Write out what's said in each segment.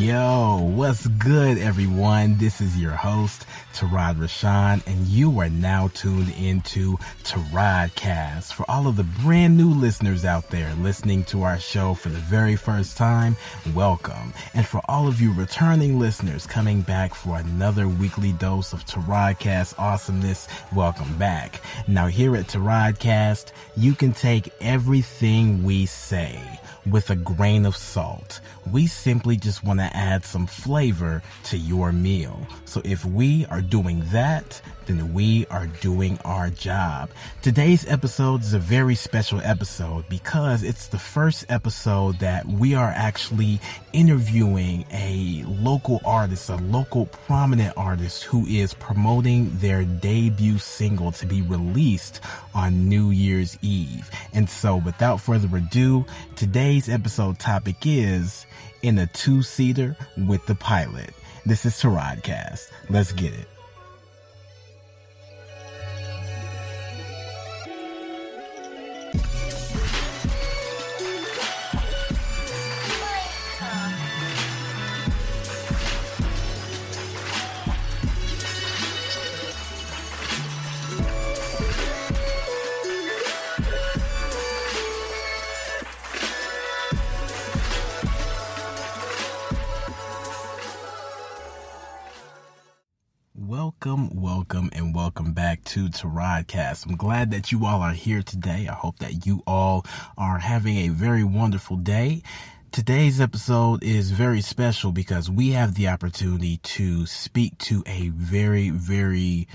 Yo, what's good, everyone? This is your host, Tarad Rashan, and you are now tuned into Taradcast. For all of the brand new listeners out there listening to our show for the very first time, welcome. And for all of you returning listeners coming back for another weekly dose of Taradcast awesomeness, welcome back. Now, here at Taradcast, you can take everything we say with a grain of salt. We simply just want to add some flavor to your meal. So if we are doing that, then we are doing our job. Today's episode is a very special episode because it's the first episode that we are actually interviewing a local artist, a local prominent artist who is promoting their debut single to be released on New Year's Eve. And so without further ado, today's episode topic is In a Two-Seater with the Pilot. This is Taradcast. Let's get it. Welcome back to Taradcast. I'm glad that you all are here today. I hope that you all are having a very wonderful day. Today's episode is very special because we have the opportunity to speak to a very, very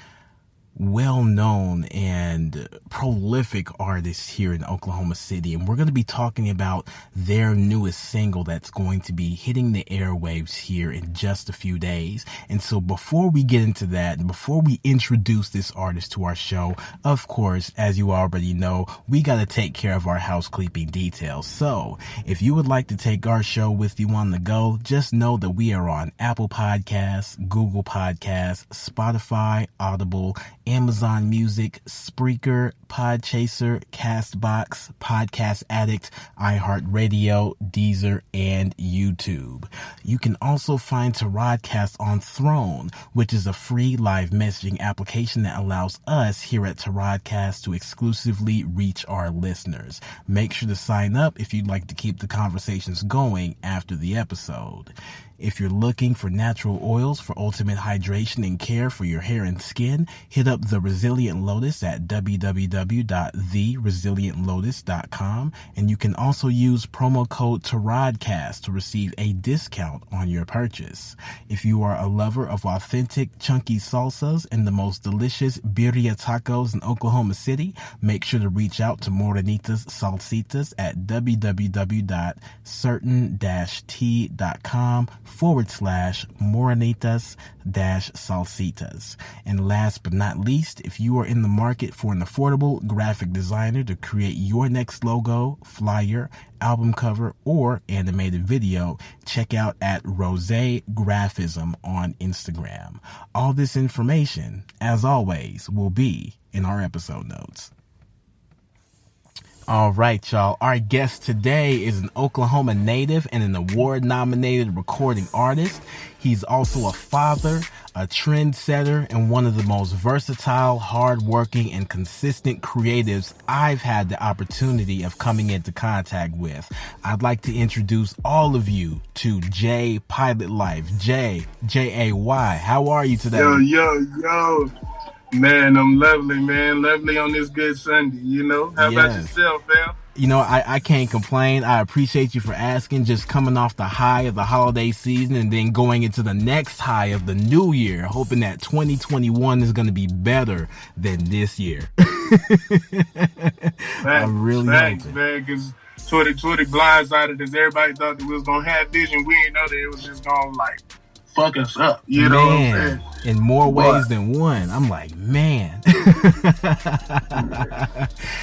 well-known and prolific artist here in Oklahoma City, and we're going to be talking about their newest single that's going to be hitting the airwaves here in just a few days. And so before we get into that, and before we introduce this artist to our show, of course, as you already know, we got to take care of our housekeeping details. So if you would like to take our show with you on the go, just know that we are on Apple Podcasts, Google Podcasts, Spotify, Audible, Amazon Music, Spreaker, Podchaser, Castbox, Podcast Addict, iHeartRadio, Deezer, and YouTube. You can also find Taradcast on Throne, which is a free live messaging application that allows us here at Taradcast to exclusively reach our listeners. Make sure to sign up if you'd like to keep the conversations going after the episode. If you're looking for natural oils for ultimate hydration and care for your hair and skin, hit up The Resilient Lotus at www.theresilientlotus.com, and you can also use promo code TARADCAST to receive a discount on your purchase. If you are a lover of authentic chunky salsas and the most delicious birria tacos in Oklahoma City, make sure to reach out to Morenitas Salsitas at www.certain-t.com/Morenitas-Salsitas. And last but not least, if you are in the market for an affordable graphic designer to create your next logo, flyer, album cover, or animated video, check out at Rose Graphism on Instagram. All this information, as always, will be in our episode notes. All right, y'all. Our guest today is an Oklahoma native and an award-nominated recording artist. He's also a father, a trendsetter, and one of the most versatile, hardworking, and consistent creatives I've had the opportunity of coming into contact with. I'd like to introduce all of you to J. Pilotlife. J.A.Y. How are you today? Yo. Man, I'm lovely, man. Lovely on this good Sunday, you know? How about yourself, fam? You know, I can't complain. I appreciate you for asking. Just coming off the high of the holiday season and then going into the next high of the new year, hoping that 2021 is going to be better than this year. I'm really hoping. Man, because 2020 blindsided us. Everybody thought that we was going to have vision. We didn't know that it was just going to, like, fuck us up, you know what I'm saying? In more ways than one. I'm like, man. Yeah,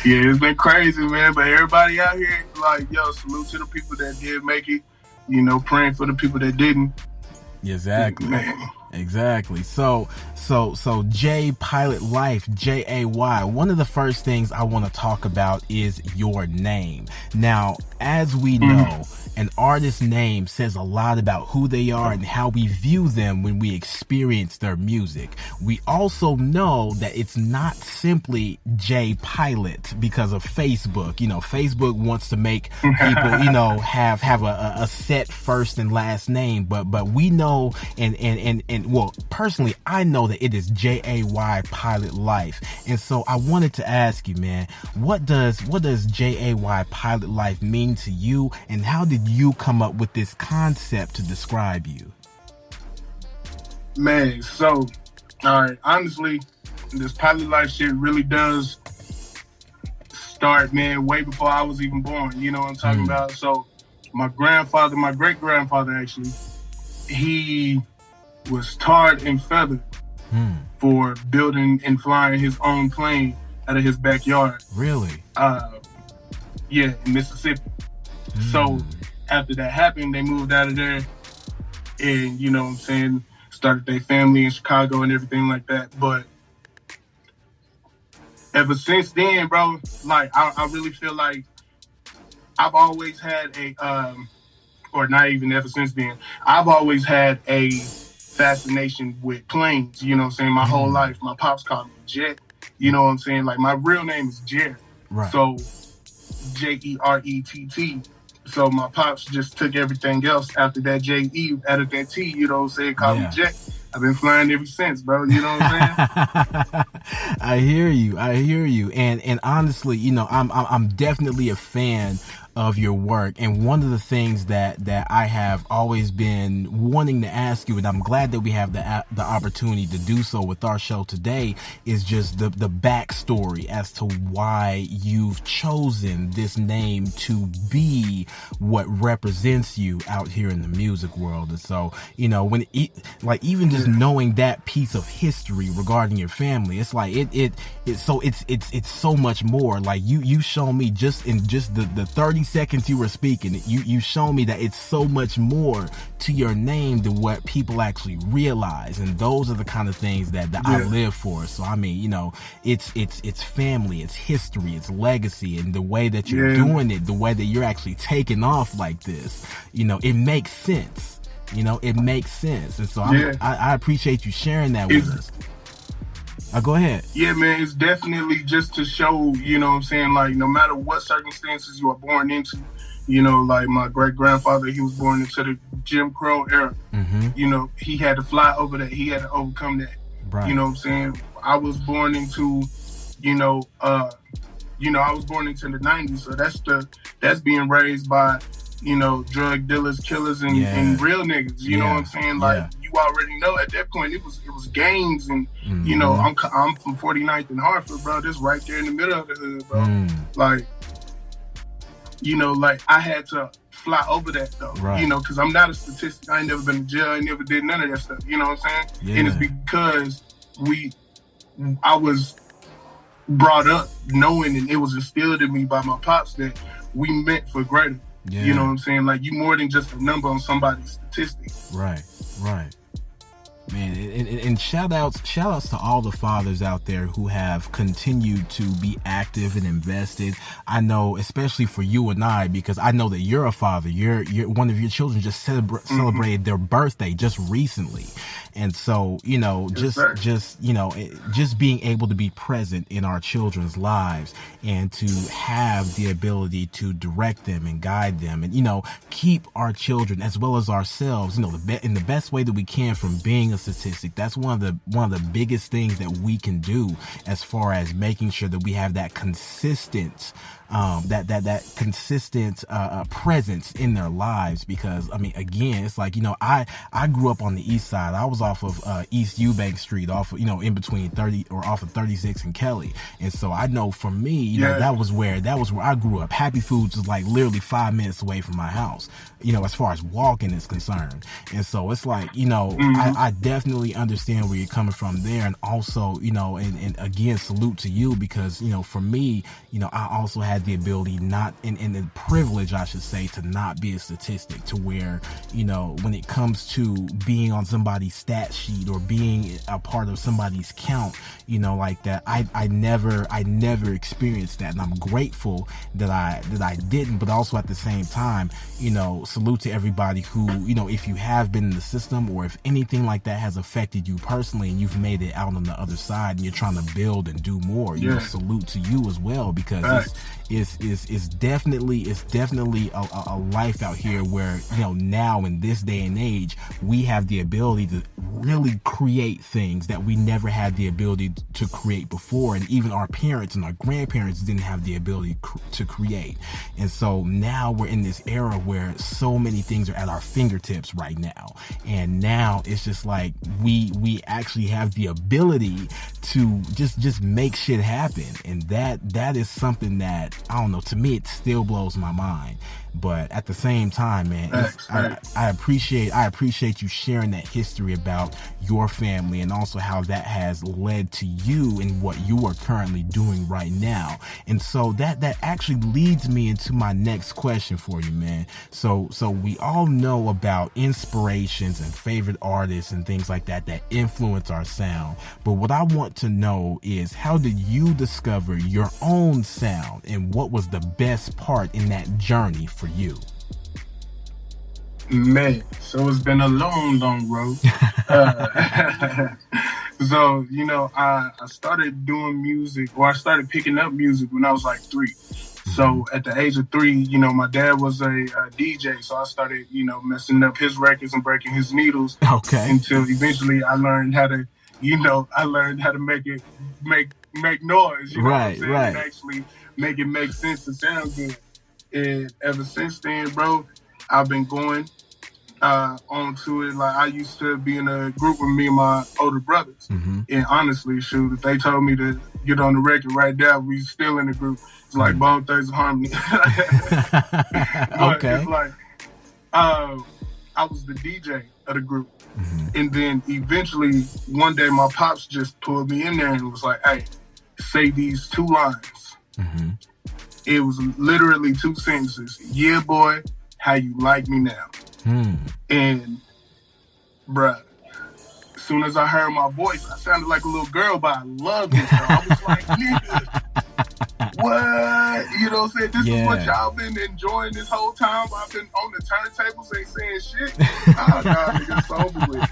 it's been crazy, man. But everybody out here, like, yo, salute to the people that did make it. You know, praying for the people that didn't. Exactly. Man. Exactly. So J Pilotlife, J.A.Y. One of the first things I want to talk about is your name. Now, as we know, an artist's name says a lot about who they are and how we view them when we experience their music. We also know that it's not simply J Pilot because of Facebook. You know, Facebook wants to make people, you know, have a set first and last name, but we know and well, personally, I know that it is J.A.Y. Pilotlife. And so I wanted to ask you, man, what does J.A.Y. Pilotlife mean to you, and how did you come up with this concept to describe you? Man, so, all right, honestly, this Pilotlife shit really does start, man, way before I was even born. You know what I'm talking about? So my great grandfather actually, he was tarred and feathered for building and flying his own plane out of his backyard. Really? Yeah, in Mississippi. So after that happened, they moved out of there and, you know what I'm saying, started their family in Chicago and everything like that. But ever since then, bro, like, I really feel like I've always had or not even ever since then, I've always had a fascination with planes, you know what I'm saying? My whole life, my pops called me Jet, you know what I'm saying? Like, my real name is Jerry. Right. So, Jerett. So my pops just took everything else after that J.E., added that T, you know what I'm saying? Called me Jet. I've been flying ever since, bro. You know what I'm saying? I hear you. And honestly, you know, I'm definitely a fan of your work. And one of the things that I have always been wanting to ask you, and I'm glad that we have the opportunity to do so with our show today, is just the backstory as to why you've chosen this name to be what represents you out here in the music world. And so, you know, when like even just knowing that piece of history regarding your family, it's like it's so much more. Like you show me just in the 30 seconds you were speaking, you show me that it's so much more to your name than what people actually realize. And those are the kind of things that I live for. So I mean, you know, it's family, it's history, it's legacy, and the way that you're doing it, the way that you're actually taking off like this, you know, it makes sense. You know, it makes sense. And so I appreciate you sharing that with us. Go ahead. Yeah, man, it's definitely just to show, you know what I'm saying, like, no matter what circumstances you are born into, you know, like my great-grandfather, he was born into the Jim Crow era. You know, he had to fly over that. He had to overcome that. Right. You know what I'm saying? I was born into, I was born into the 90s, so that's being raised by, you know, drug dealers, killers, and real niggas. You know what I'm saying? Like, you already know at that point it was gangs, and you know, I'm from 49th and Hartford, bro. This right there in the middle of the hood, bro. Like, you know, like I had to fly over that though, you know, because I'm not a statistic. I ain't never been to jail. I ain't never did none of that stuff. You know what I'm saying? And it's because I was brought up knowing, and it was instilled in me by my pops that we meant for greater. You know what I'm saying? Like, you more than just a number on somebody's statistic. Right. Man, and shout outs to all the fathers out there who have continued to be active and invested. I know, especially for you and I, because I know that you're a father. You're one of your children just celebrated their birthday just recently. And so, you know, just being able to be present in our children's lives and to have the ability to direct them and guide them and, you know, keep our children as well as ourselves, you know, in the best way that we can from being a statistic. That's one of the biggest things that we can do as far as making sure that we have that consistent presence in their lives. Because I mean, again, it's like, you know, I grew up on the east side. I was off of East Eubank Street, off of, you know, in between 30 or off of 36 and Kelly. And so I know for me, you know, that was where I grew up. Happy Foods was like literally 5 minutes away from my house, you know, as far as walking is concerned. And so it's like, you know, I definitely understand where you're coming from there. And also, you know, and again, salute to you, because, you know, for me, you know, I also had the ability and the privilege, I should say, to not be a statistic, to where, you know, when it comes to being on somebody's stat sheet or being a part of somebody's count, you know, like that. I never experienced that, and I'm grateful that I didn't. But also at the same time, you know, salute to everybody who, you know, if you have been in the system or if anything like that has affected you personally and you've made it out on the other side and you're trying to build and do more, you know, salute to you as well, because it's definitely a life out here where, you know, now in this day and age, we have the ability to really create things that we never had the ability to create before, and even our parents and our grandparents didn't have the ability to create. And so now we're in this era where so many things are at our fingertips right now, and now it's just like we actually have the ability to just make shit happen. And that is something that, I don't know, to me it still blows my mind. But at the same time, man, I appreciate you sharing that history about your family and also how that has led to you and what you are currently doing right now. And so that actually leads me into my next question for you, man. So we all know about inspirations and favorite artists and things like that influence our sound. But what I want to know is, how did you discover your own sound, and what was the best part in that journey for you? Man, so it's been a long road. So, you know, I started doing music, or I started picking up music when I was like 3. So at the age of 3, you know, my dad was a DJ, so I started, you know, messing up his records and breaking his needles. Okay. Until eventually I learned how to, you know, make noise, you know what I'm saying? And actually make it make sense and sound good. And ever since then, bro, I've been going onto it. Like, I used to be in a group with me and my older brothers. And honestly, shoot, if they told me to get on the record right now, we still in the group. It's like Bone Thugs and Harmony. Okay. It's like, I was the DJ of the group. And then eventually, one day, my pops just pulled me in there and was like, hey, say these 2 lines. It was literally 2 sentences. Yeah, boy, how you like me now? And, bruh, as soon as I heard my voice, I sounded like a little girl, but I loved it. So I was like, nigga, what? You know what I'm saying? This is what y'all been enjoying this whole time. I've been on the turntables, ain't saying shit. Oh, nah, nigga, it's over with.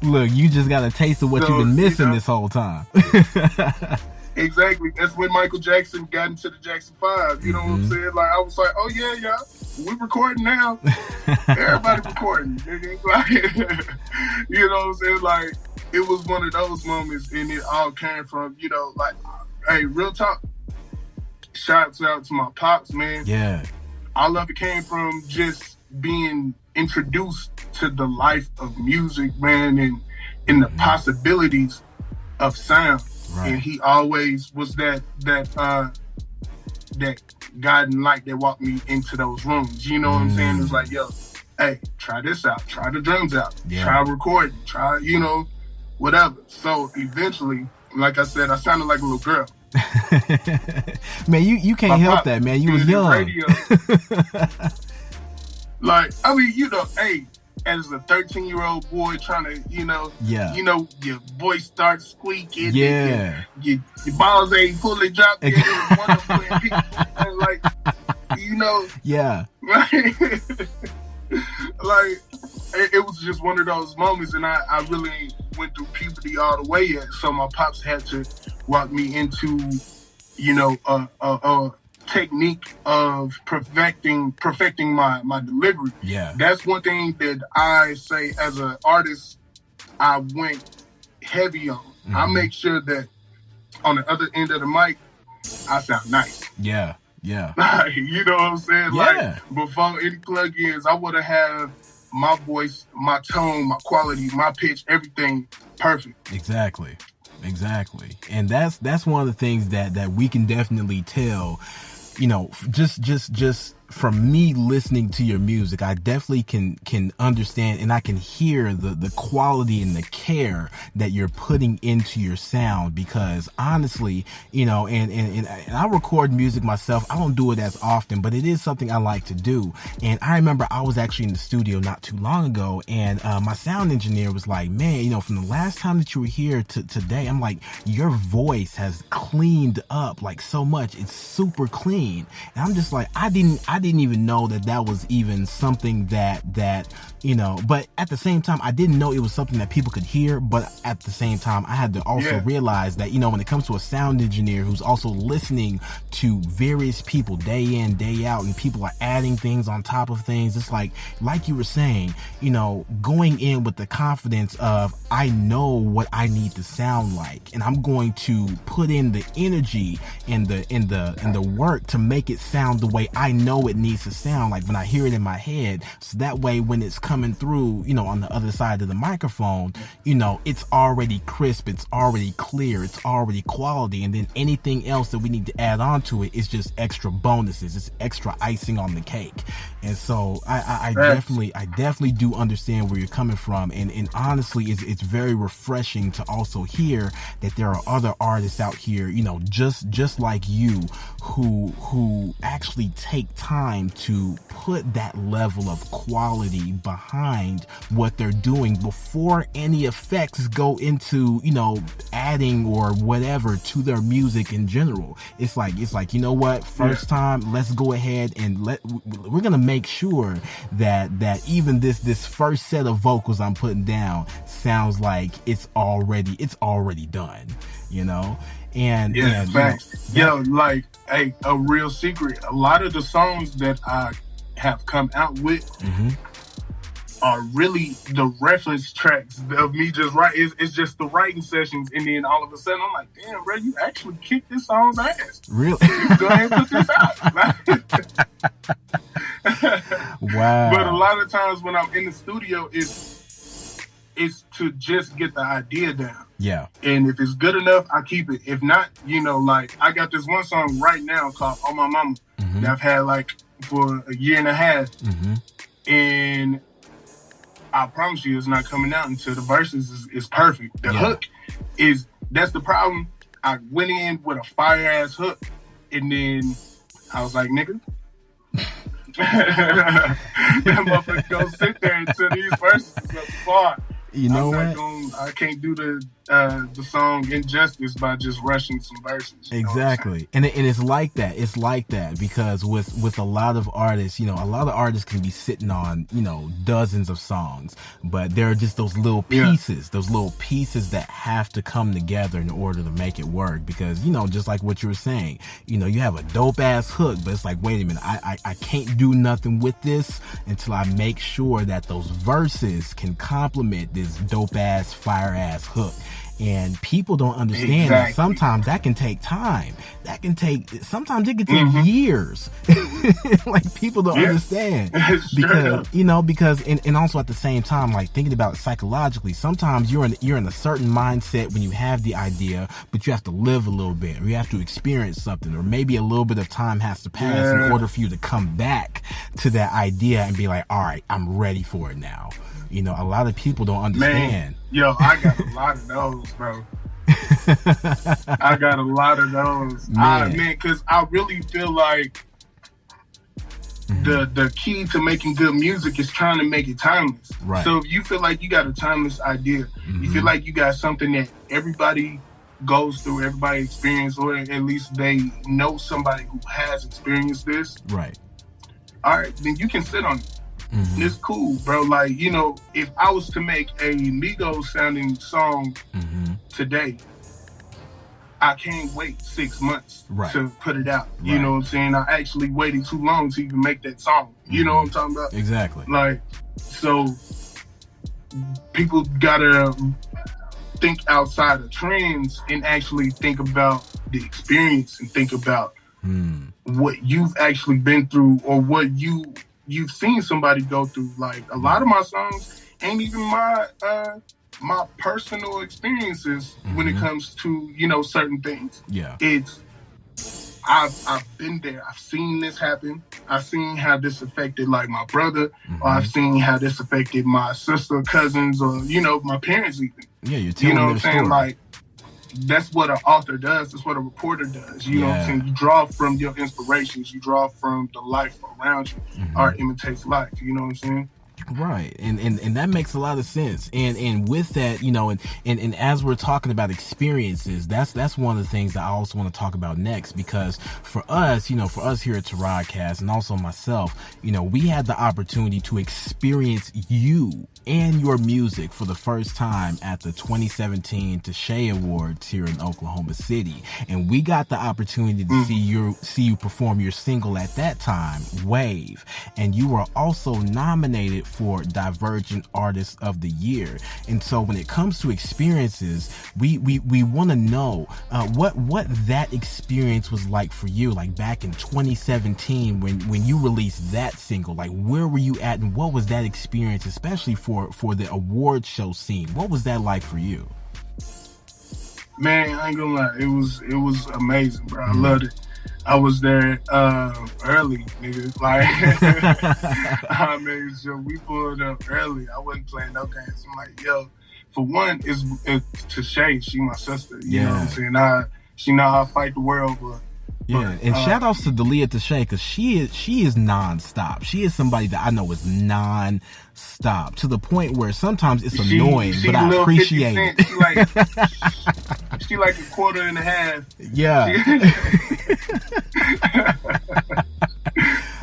Look, you just got a taste of what you've been missing, you know, this whole time. Exactly. That's when Michael Jackson got into the Jackson 5. You know what I'm saying? Like, I was like, oh, yeah, we recording now. Everybody recording. Like, you know what I'm saying? Like, it was one of those moments, and it all came from, you know, like, hey, real talk. Shouts out to my pops, man. Yeah. All of it came from just being introduced to the life of music, man, and the possibilities of sound. Right. And he always was that guiding light that walked me into those rooms. You know what I'm saying? It was like, yo, hey, try this out. Try the drums out. Try recording. Try, you know, whatever. So eventually, like I said, I sounded like a little girl. Man, you can't help that, man. You was young. Radio. Like, I mean, you know, hey, as a 13-year-old boy trying to, you know, your voice starts squeaking. Yeah. Your balls ain't fully dropped yet. And like, you know. Yeah. Like, it was just one of those moments, and I really went through puberty all the way yet. So my pops had to walk me into, you know, a technique of perfecting my delivery. Yeah. That's one thing that I say as an artist, I went heavy on. I make sure that on the other end of the mic, I sound nice. Yeah. Yeah. Like, you know what I'm saying? Yeah. Like, before any plugins, I want to have my voice, my tone, my quality, my pitch, everything perfect. Exactly. And that's one of the things that we can definitely tell, you know, just from me listening to your music, I definitely can understand, and I can hear the quality and the care that you're putting into your sound, because honestly, you know, and I record music myself. I don't do it as often, but it is something I like to do. And I remember I was actually in the studio not too long ago, and my sound engineer was like, man, you know, from the last time that you were here to today, I'm like, your voice has cleaned up like so much. It's super clean. And I'm just like, I didn't even know that was even something that, you know, but at the same time, I didn't know it was something that people could hear. But at the same time, I had to also realize that, you know, when it comes to a sound engineer who's also listening to various people day in, day out, and people are adding things on top of things, it's like you were saying, you know, going in with the confidence of, I know what I need to sound like, and I'm going to put in the energy and the work to make it sound the way I know it needs to sound like when I hear it in my head. So that way, when it's coming through, you know, on the other side of the microphone, you know, it's already crisp, it's already clear, it's already quality. And then anything else that we need to add on to it is just extra bonuses. It's extra icing on the cake. And so I definitely do understand where you're coming from. And honestly, it's very refreshing to also hear that there are other artists out here, you know, just like you, who actually take time to put that level of quality behind what they're doing before any effects go into, you know, adding or whatever to their music in general. It's like, you know what, first time, let's go ahead and we're gonna make sure that even this first set of vocals I'm putting down sounds like it's already done, you know. And facts. Like, hey, a real secret, a lot of the songs that I have come out with are really the reference tracks of me just writing. It's just the writing sessions, and then all of a sudden I'm like, damn, bro, you actually kicked this song's ass. Really? Go ahead and put this out. Wow. But a lot of times when I'm in the studio, it's to just get the idea down. Yeah. And if it's good enough, I keep it. If not, you know, like, I got this one song right now called "Oh My Mama" that I've had like for a year and a half. And I promise you, it's not coming out until the verses is perfect. The hook that's the problem. I went in with a fire ass hook, and then I was like, nigga, that motherfucker go sit there until these verses are far. You know what? I can't do the song injustice by just rushing some verses. Exactly. And it's like that. It's like that because with a lot of artists, you know, a lot of artists can be sitting on, you know, dozens of songs, but there are just those little pieces, that have to come together in order to make it work. Because, you know, just like what you were saying, you know, you have a dope ass hook, but it's like, wait a minute, I can't do nothing with this until I make sure that those verses can complement this dope ass fire ass hook. And people don't understand that sometimes that can take time. Sometimes it can take years. Like, people don't understand because and also at the same time, like, thinking about it psychologically, sometimes you're in a certain mindset when you have the idea, but you have to live a little bit, or you have to experience something, or maybe a little bit of time has to pass in order for you to come back to that idea and be like, all right, I'm ready for it now. You know, a lot of people don't understand. Man, I got a lot of those, bro. I got a lot of those. Man, because I really feel like the key to making good music is trying to make it timeless. Right. So if you feel like you got a timeless idea, you feel like you got something that everybody goes through, everybody experiences, or at least they know somebody who has experienced this. Right. All right, then you can sit on it. It's cool, bro. Like, you know, if I was to make a Migos sounding song today, I can't wait 6 months to put it out. You know what I'm saying? I actually waited too long to even make that song. You know what I'm talking about? Exactly. Like, so people gotta think outside of trends and actually think about the experience and think about what you've actually been through, or what you've seen somebody go through. Like, a lot of my songs ain't even my personal experiences when it comes to, you know, certain things. Yeah. It's I've been there. I've seen this happen. I've seen how this affected like my brother, or I've seen how this affected my sister, cousins, or my parents even. Yeah, you're telling what their I'm saying? story. Like, that's what an author does. That's what a reporter does. You know what I'm saying? You draw from your inspirations. You draw from the life around you. Art imitates life. You know what I'm saying? Right. And that makes a lot of sense. And with that, and as we're talking about experiences, that's one of the things that I also want to talk about next, because for us here at Taradcast, and also myself, we had the opportunity to experience you and your music for the first time at the 2017 J.A.Y Awards here in Oklahoma City. And we got the opportunity to see you perform your single at that time, Wave. And you were also nominated for Divergent Artist of the Year. And so when it comes to experiences, we want to know what that experience was like for you, like back in 2017 when you released that single. Like, where were you at, and what was that experience, especially for the award show scene? What was that like for you? Man, I ain't gonna lie, it was amazing, bro. I loved it. I was there early, nigga. Like, I made sure we pulled up early. I wasn't playing no games. I'm like, yo, for one, it's to Shay. She my sister. You know what I'm saying? She know how I fight the world, but. Yeah, and shout outs to Dalia Tashay, because she is nonstop. She is somebody that I know is non-stop, to the point where sometimes it's annoying, but I appreciate it. She like a quarter and a half. Yeah.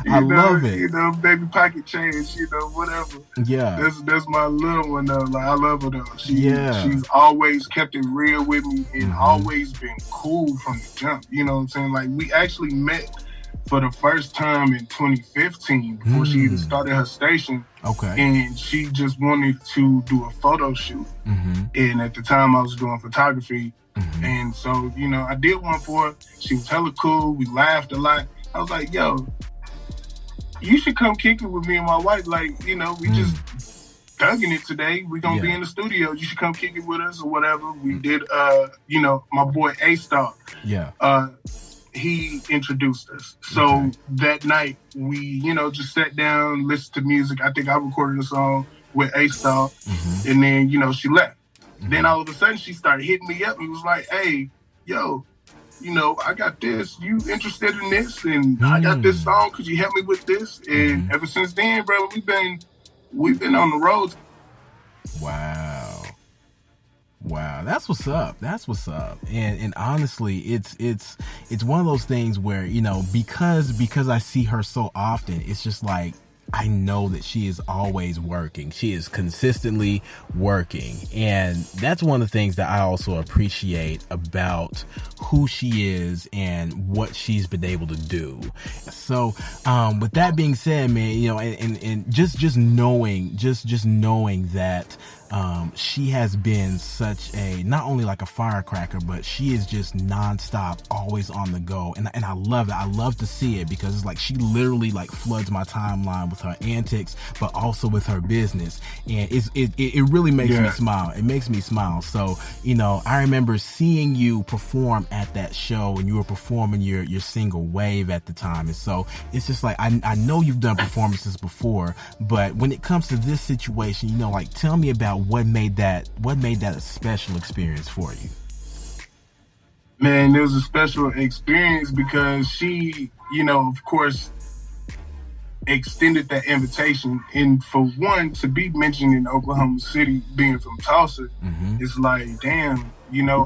I love it. Baby pocket change, whatever. Yeah. That's my little one though. Like, I love her though. She's always kept it real with me and always been cool from the jump. You know what I'm saying? Like, we actually met for the first time in 2015 before she even started her station. Okay. And she just wanted to do a photo shoot. And at the time I was doing photography. And so, I did one for her. She was hella cool. We laughed a lot. I was like, yo, you should come kick it with me and my wife. Like, we just thugging it today. We gonna be in the studio. You should come kick it with us or whatever. We did, my boy A-Star. Yeah. He introduced us. So that night we, just sat down, listened to music. I think I recorded a song with A-Star. And then, she left. Then all of a sudden she started hitting me up and was like, hey, yo, I got this. You interested in this? And I got this song. Could you help me with this? And ever since then, bro, we've been on the road. Wow, that's what's up. And honestly, it's one of those things where, because I see her so often, it's just like, I know that she is always working. She is consistently working. And that's one of the things that I also appreciate about who she is and what she's been able to do. So, with that being said, man, and just knowing that, she has been such not only like a firecracker, but she is just nonstop, always on the go. And I love it. I love to see it, because it's like she literally like floods my timeline with her antics, but also with her business. And it really makes me smile. It makes me smile. So, I remember seeing you perform at that show, and you were performing your single Wave at the time. And so it's just like, I know you've done performances before, but when it comes to this situation, tell me about what made that a special experience for you. Man, it was a special experience because she, of course, extended that invitation. And for one, to be mentioned in Oklahoma City, being from Tulsa, it's like, damn,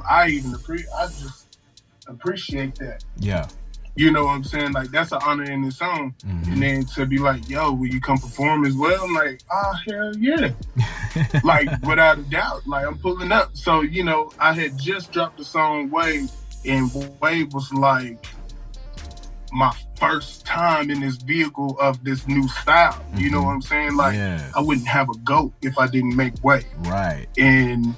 I just appreciate that. Yeah. You know what I'm saying? Like, that's an honor in its own. And then to be like, yo, will you come perform as well? I'm like, hell yeah. Like, without a doubt. Like, I'm pulling up. So, I had just dropped the song Wave, and Wave was like my first time in this vehicle of this new style. You know what I'm saying? Like, I wouldn't have a GOAT if I didn't make Wave. Right. And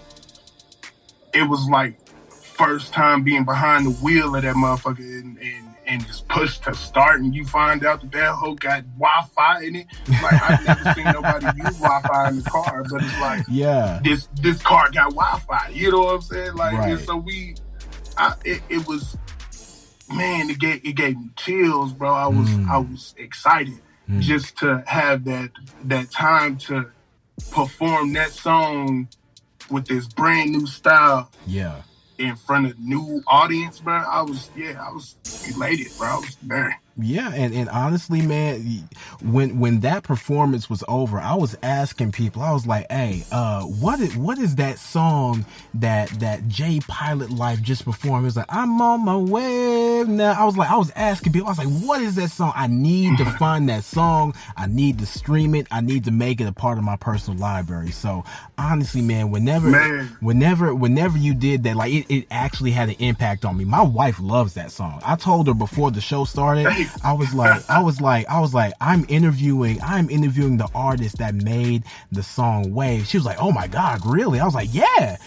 it was like first time being behind the wheel of that motherfucker and just push to start, and you find out that hoe got Wi-Fi in it. Like, I've never seen nobody use Wi-Fi in the car, but it's like, this car got Wi-Fi. You know what I'm saying? Like, and so it was man, it gave me chills, bro. I was excited just to have that time to perform that song with this brand new style. Yeah. In front of new audience, bro. I was elated, bro. I was there. Yeah, and honestly, man, when that performance was over, I was asking people, I was like, hey, what is that song that J Pilotlife just performed? It was like, I'm on my way now. I was asking people, I was like, what is that song? I need to find that song. I need to stream it. I need to make it a part of my personal library. So honestly, man, whenever you did that, like it actually had an impact on me. My wife loves that song. I told her before the show started, I was like, I'm interviewing the artist that made the song Wave. She was like, oh my God, really? I was like, yeah.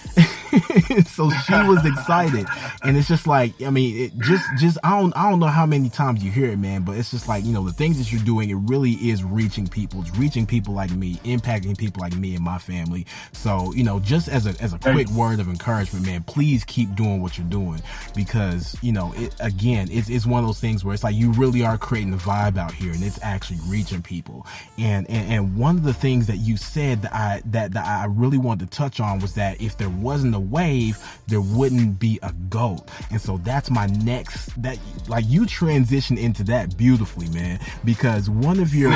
So she was excited. And it's just like, I mean, it just, I don't know how many times you hear it, man, but it's just like, you know, the things that you're doing, it really is reaching people. It's reaching people like me, impacting people like me and my family. So, you know, just as a quick word of encouragement, man, please keep doing what you're doing, because, you know, it's one of those things where it's like you really are creating a vibe out here, and it's actually reaching people. And one of the things that you said that I really wanted to touch on was that if there wasn't a wave, there wouldn't be a GOAT. And so that's my next, that like you transition into that beautifully, man, because one of your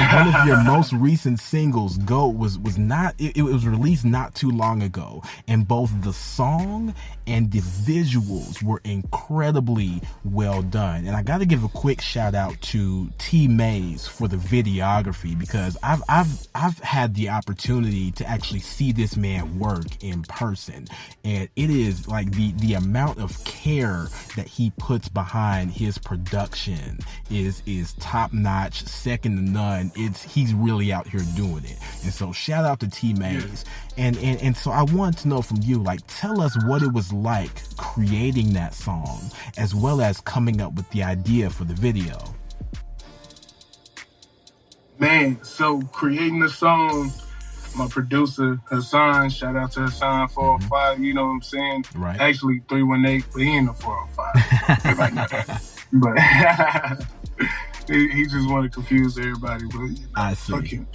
most recent singles, GOAT, was released not too long ago, and both the song and the visuals were incredibly well done. And I got to give a quick shout out to T Mays for the videography, because I've had the opportunity to actually see this man work in person, and it is like the amount of care that he puts behind his production is top notch, second to none. He's really out here doing it. And so shout out to T Mays. And so I want to know from you, like, tell us what it was like creating that song, as well as coming up with the idea for the video. Man, so creating the song, my producer, Hassan, shout out to Hassan 405, you know what I'm saying? Right. Actually, 318, but he ain't no 405. Everybody know that. But he just want to confuse everybody. But, you know, I see. Fuck him.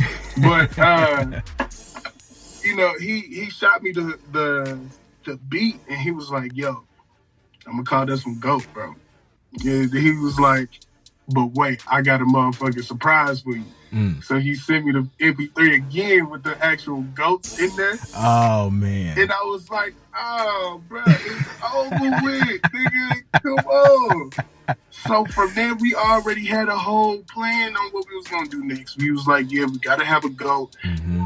But, you know, he shot me the beat, and he was like, yo, I'm going to call this one GOAT, bro. Yeah, he was like, but wait, I got a motherfucking surprise for you. So he sent me the MP3 again with the actual GOAT in there. Oh, man. And I was like, oh, bro, it's over with, nigga. Come on. So from there, we already had a whole plan on what we was going to do next. We was like, yeah, we got to have a GOAT.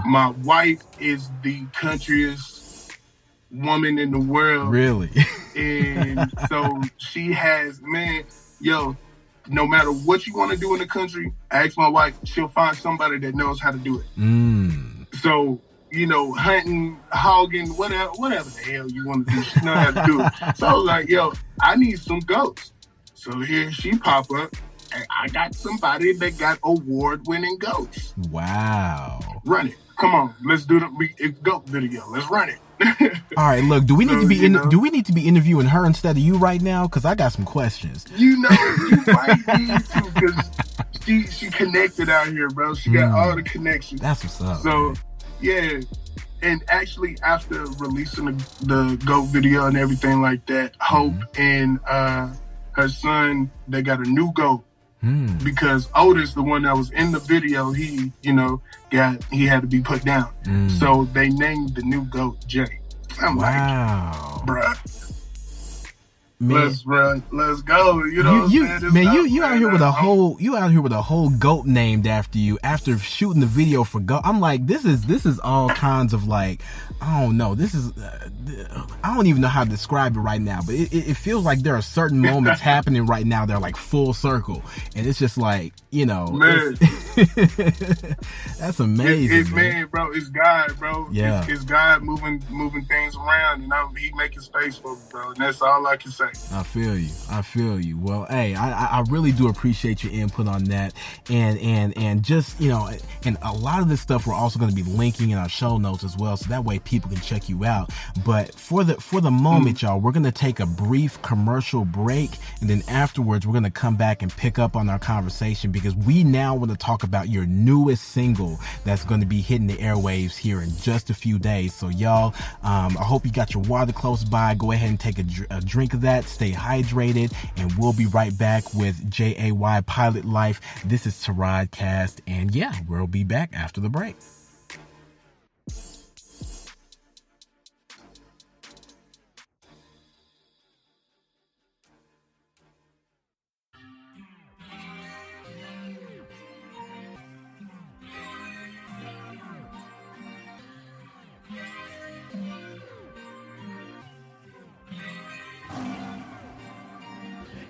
My wife is the countryest woman in the world. Really? And so she has, man, yo, no matter what you want to do in the country, ask my wife, she'll find somebody that knows how to do it. So, you know, hunting, hogging, whatever the hell you want to do, she knows how to do it. So I was like, yo, I need some GOATs. So here she pop up, and I got somebody that got award-winning GOATs. Wow. Run it. Come on, let's do the GOAT video. Let's run it. All right, look, do we need to be interviewing her instead of you right now? Because I got some questions. You know, you might need to, because she connected out here, bro. She got all the connections. That's what's up. So, man. Yeah. And actually, after releasing the GOAT video and everything like that, Hope and her son, they got a new GOAT. Because Lotus, the one that was in the video, he had to be put down. So they named the new GOAT J. I'm like, bruh, let's go. You know, you out here with a whole GOAT named after you after shooting the video for GOAT. I'm like, this is all kinds of like, I don't know. This is I don't even know how to describe it right now, but it feels like there are certain moments happening right now that are like full circle, and it's just like, you know, man. That's amazing, man, bro. It's God, bro. Yeah, it's God moving things around, and He making space for me, bro. And that's all I can say. I feel you. Well, hey, I really do appreciate your input on that, and just, you know, and a lot of this stuff we're also going to be linking in our show notes as well, so that way people can check you out. But for the moment, y'all, we're going to take a brief commercial break, and then afterwards we're going to come back and pick up on our conversation, because we now want to talk about your newest single that's going to be hitting the airwaves here in just a few days. So y'all, I hope you got your water close by. Go ahead and take a drink of that. Stay hydrated, and we'll be right back with J.A.Y. Pilot Life. This is Taradcast, and yeah, we'll be back after the break.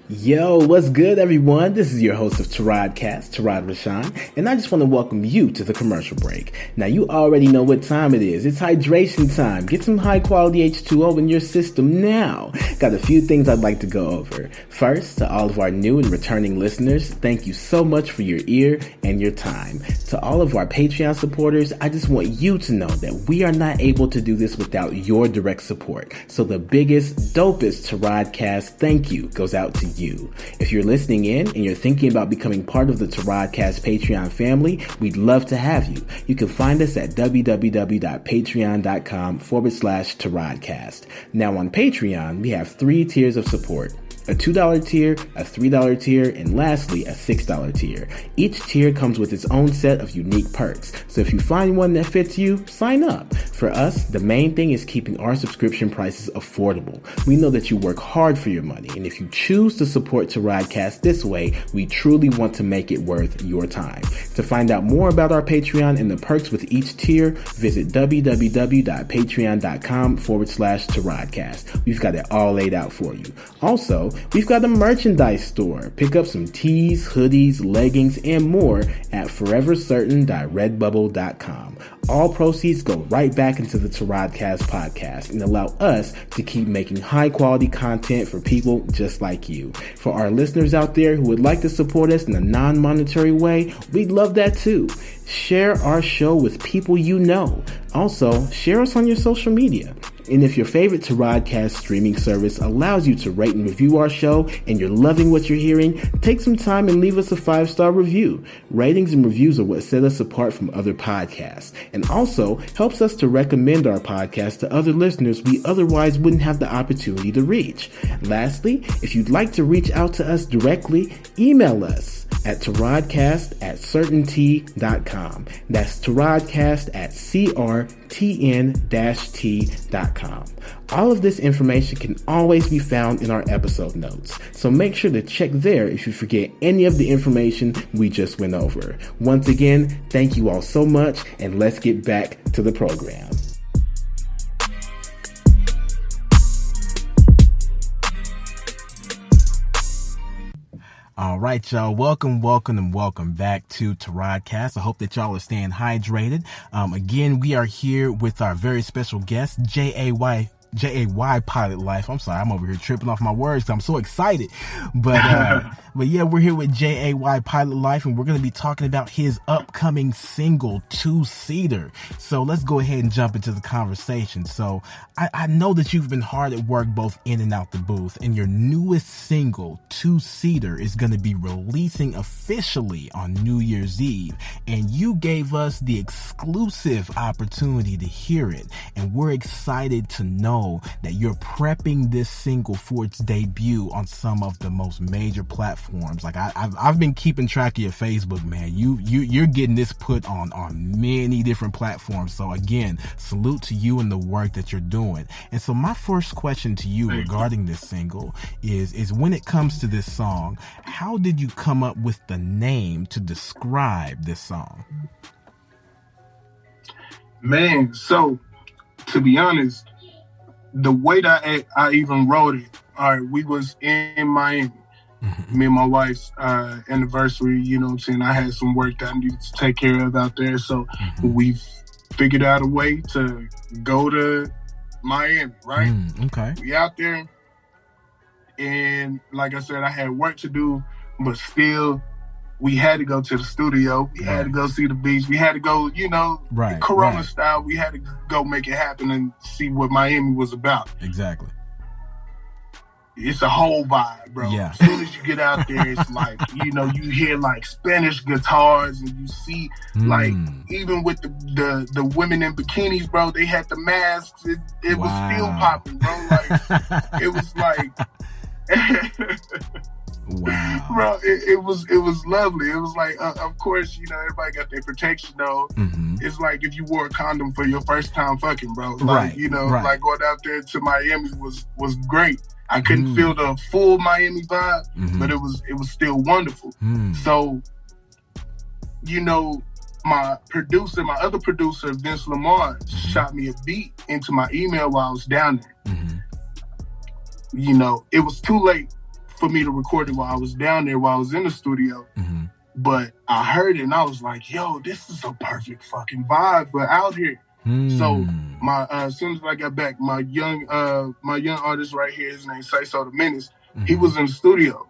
Yo, what's good, everyone? This is your host of Taradcast, Tarad Rashan, and I just want to welcome you to the commercial break. Now, you already know what time it is. It's hydration time. Get some high-quality H2O in your system now. Got a few things I'd like to go over. First, to all of our new and returning listeners, thank you so much for your ear and your time. To all of our Patreon supporters, I just want you to know that we are not able to do this without your direct support. So the biggest, dopest Taradcast thank you goes out to you. If you're listening in and you're thinking about becoming part of the Taradcast Patreon family, we'd love to have you. You can find us at www.patreon.com/Taradcast. Now on Patreon, we have 3 tiers of support: a $2 tier, a $3 tier, and lastly, a $6 tier. Each tier comes with its own set of unique perks, so if you find one that fits you, sign up. For us, the main thing is keeping our subscription prices affordable. We know that you work hard for your money, and if you choose to support Taradcast this way, we truly want to make it worth your time. To find out more about our Patreon and the perks with each tier, visit www.patreon.com/Taradcast. We've got it all laid out for you. Also, we've got a merchandise store. Pick up some tees, hoodies, leggings, and more at forevercertain.redbubble.com. All proceeds go right back into the Taradcast podcast and allow us to keep making high quality content for people just like you. For our listeners out there who would like to support us in a non-monetary way, we'd love that too. Share our show with people you know. Also, share us on your social media. And if your favorite Taradcast streaming service allows you to rate and review our show and you're loving what you're hearing, take some time and leave us a 5-star review. Ratings and reviews are what set us apart from other podcasts, and also helps us to recommend our podcast to other listeners we otherwise wouldn't have the opportunity to reach. Lastly, if you'd like to reach out to us directly, email us at taradcast@CRTN-T.com. That's taradcast@CRTN-T.com. All of this information can always be found in our episode notes, so make sure to check there if you forget any of the information we just went over. Once again, thank you all so much, and let's get back to the program. All right, y'all. Welcome back to Taradcast. I hope that y'all are staying hydrated. Again, we are here with our very special guest, J.A.Y. Pilot Life. I'm sorry, I'm over here tripping off my words because I'm so excited. But yeah, we're here with J.A.Y. Pilot Life, and we're going to be talking about his upcoming single, 2-Seater. So let's go ahead and jump into the conversation. So I know that you've been hard at work both in and out the booth, and your newest single, 2-Seater, is going to be releasing officially on New Year's Eve. And you gave us the exclusive opportunity to hear it, and we're excited to know that you're prepping this single for its debut on some of the most major platforms. Like I've been keeping track of your Facebook, man. You're getting this put on many different platforms. So again, salute to you and the work that you're doing. And so my first question to you regarding this single is when it comes to this song, how did you come up with the name to describe this song? Man, so to be honest, the way that I even wrote it, all right, we was in Miami, me and my wife's anniversary, you know what I'm saying? I had some work that I needed to take care of out there. So we figured out a way to go to Miami, right? Okay. We out there. And like I said, I had work to do, but still we had to go to the studio. We had to go see the beach. We had to go, you know, Corona style. We had to go make it happen and see what Miami was about. Exactly. It's a whole vibe, bro. Yeah. As soon as you get out there, it's like, you know, you hear like Spanish guitars and you see like, even with the women in bikinis, bro, they had the masks. It was still popping, bro. Like, it was like, wow, bro, it was lovely. It was like, of course, you know, everybody got their protection though. It's like if you wore a condom for your first time fucking, bro. Like, you know, like going out there to Miami was great. I couldn't feel the full Miami vibe, but it was still wonderful. So, you know, my other producer, Vince Lamar, shot me a beat into my email while I was down there. You know, it was too late for me to record it while I was down there, while I was in the studio. But I heard it and I was like, yo, this is a perfect fucking vibe for out here. So as soon as I got back, my young artist right here, his name's Saiso the Menace, he was in the studio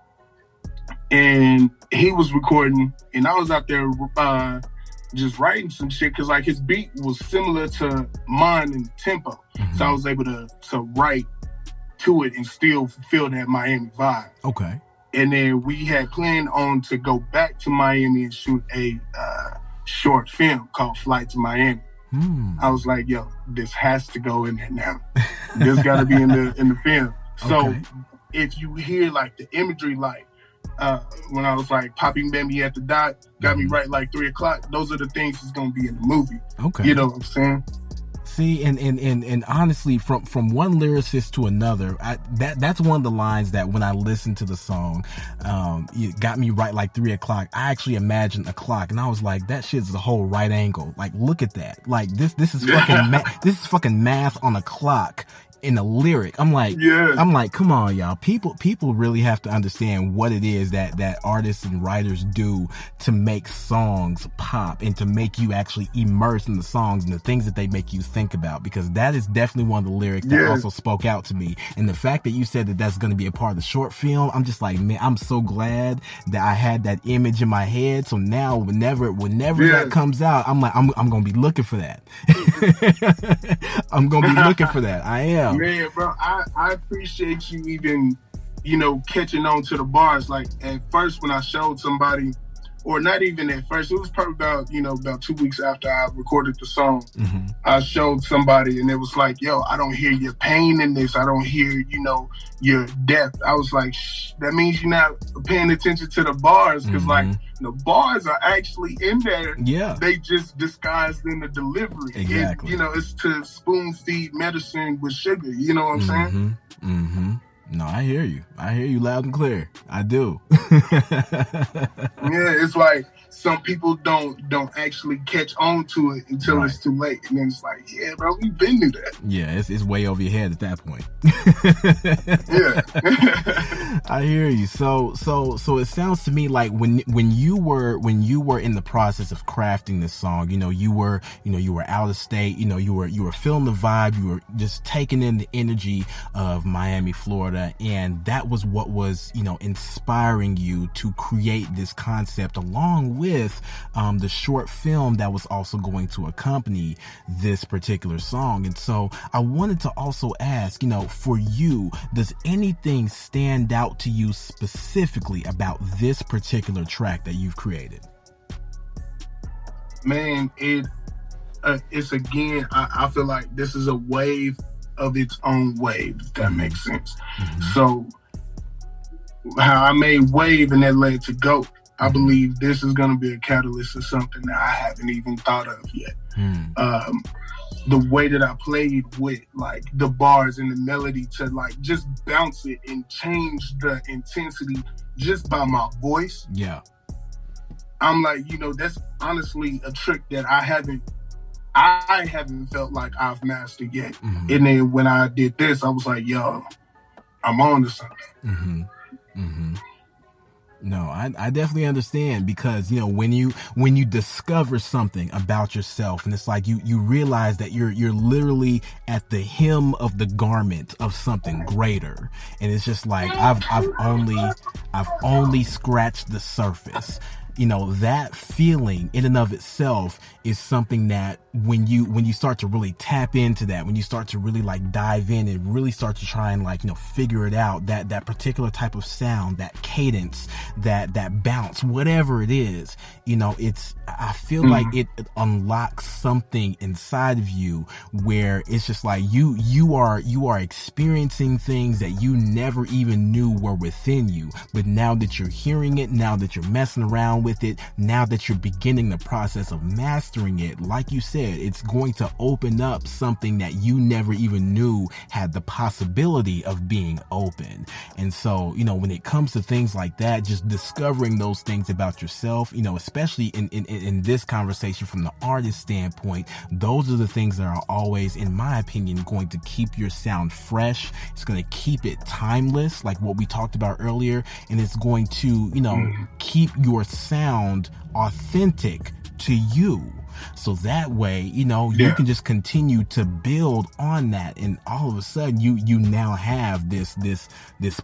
and he was recording and I was out there just writing some shit because like his beat was similar to mine in the tempo. So I was able to write to it and still feel that Miami vibe. Okay. And then we had planned on to go back to Miami and shoot a short film called Flight to Miami. I was like, yo, this has to go in there now. This got to be in the film. So if you hear like the imagery, like when I was like popping baby at the dot, got me right like 3 o'clock. Those are the things that's gonna be in the movie. Okay, you know what I'm saying? See, and honestly, from one lyricist to another, that's one of the lines that when I listened to the song, it got me right like 3 o'clock. I actually imagined a clock, and I was like, that shit's a whole right angle. Like, look at that. Like this is fucking this is fucking math on a clock in a lyric. I'm like, come on, y'all. People really have to understand what it is that artists and writers do to make songs pop and to make you actually immerse in the songs and the things that they make you think about, because that is definitely one of the lyrics that also spoke out to me. And the fact that you said that that's going to be a part of the short film, I'm just like, man, I'm so glad that I had that image in my head. So now whenever that comes out, I'm like, I'm going to be looking for that. I'm going to be looking for that. I am. Man, bro, I appreciate you even, you know, catching on to the bars. Like at first when I showed somebody, or not even at first, it was probably about 2 weeks after I recorded the song, I showed somebody and it was like, yo, I don't hear your pain in this. I don't hear, you know, your depth. I was like, shh, that means you're not paying attention to the bars, because like the bars are actually in there. Yeah. They just disguised in the delivery. Exactly. You know, it's to spoon feed medicine with sugar. You know what I'm saying? No, I hear you. I hear you loud and clear. I do. Yeah, it's like some people don't actually catch on to it until it's too late. And then it's like, yeah, bro, we've been through that. Yeah, it's way over your head at that point. Yeah. I hear you. So it sounds to me like when you were in the process of crafting this song, you were out of state, you were feeling the vibe, you were just taking in the energy of Miami, Florida, and that was what was, inspiring you to create this concept along with the short film that was also going to accompany this particular song. And so I wanted to also ask, for you, does anything stand out to you specifically about this particular track that you've created? Man, it's again, I feel like this is a wave of its own wave, if that makes sense. So how I made Wave and that led to GOAT, I believe this is going to be a catalyst of something that I haven't even thought of yet. The way that I played with like the bars and the melody to like just bounce it and change the intensity just by my voice. Yeah. I'm like, that's honestly a trick that I haven't felt like I've mastered yet. And then when I did this, I was like, yo, I'm on to something. No, I definitely understand, because, you know, when you discover something about yourself, and it's like you realize that you're literally at the hem of the garment of something greater. And it's just like, I've only scratched the surface. You know, that feeling in and of itself is something that when you start to really tap into that, when you start to really like dive in and really start to try and like, you know, figure it out, that particular type of sound, that cadence, that bounce, whatever it is, you know, I feel like it unlocks something inside of you where it's just like you are experiencing things that you never even knew were within you. But now that you're hearing it, now that you're messing around with it, now that you're beginning the process of mastering it, like you said, it's going to open up something that you never even knew had the possibility of being open. And so, you know, when it comes to things like that, just discovering those things about yourself, you know, especially in this conversation from the artist standpoint, those are the things that are always, in my opinion, going to keep your sound fresh. It's going to keep it timeless, like what we talked about earlier, and it's going to, you know, keep your sound authentic to you. So that way, you know, you can just continue to build on that, and all of a sudden you now have this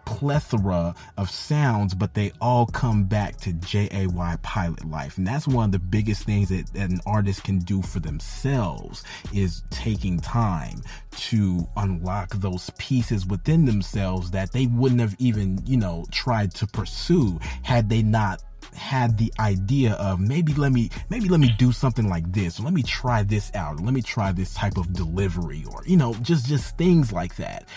plethora of sounds, but they all come back to J.A.Y. Pilot Life. And that's one of the biggest things that an artist can do for themselves, is taking time to unlock those pieces within themselves that they wouldn't have even, you know, tried to pursue had they not had the idea of maybe let me do something like this, or let me try this out, or let me try this type of delivery, or, you know, just things like that.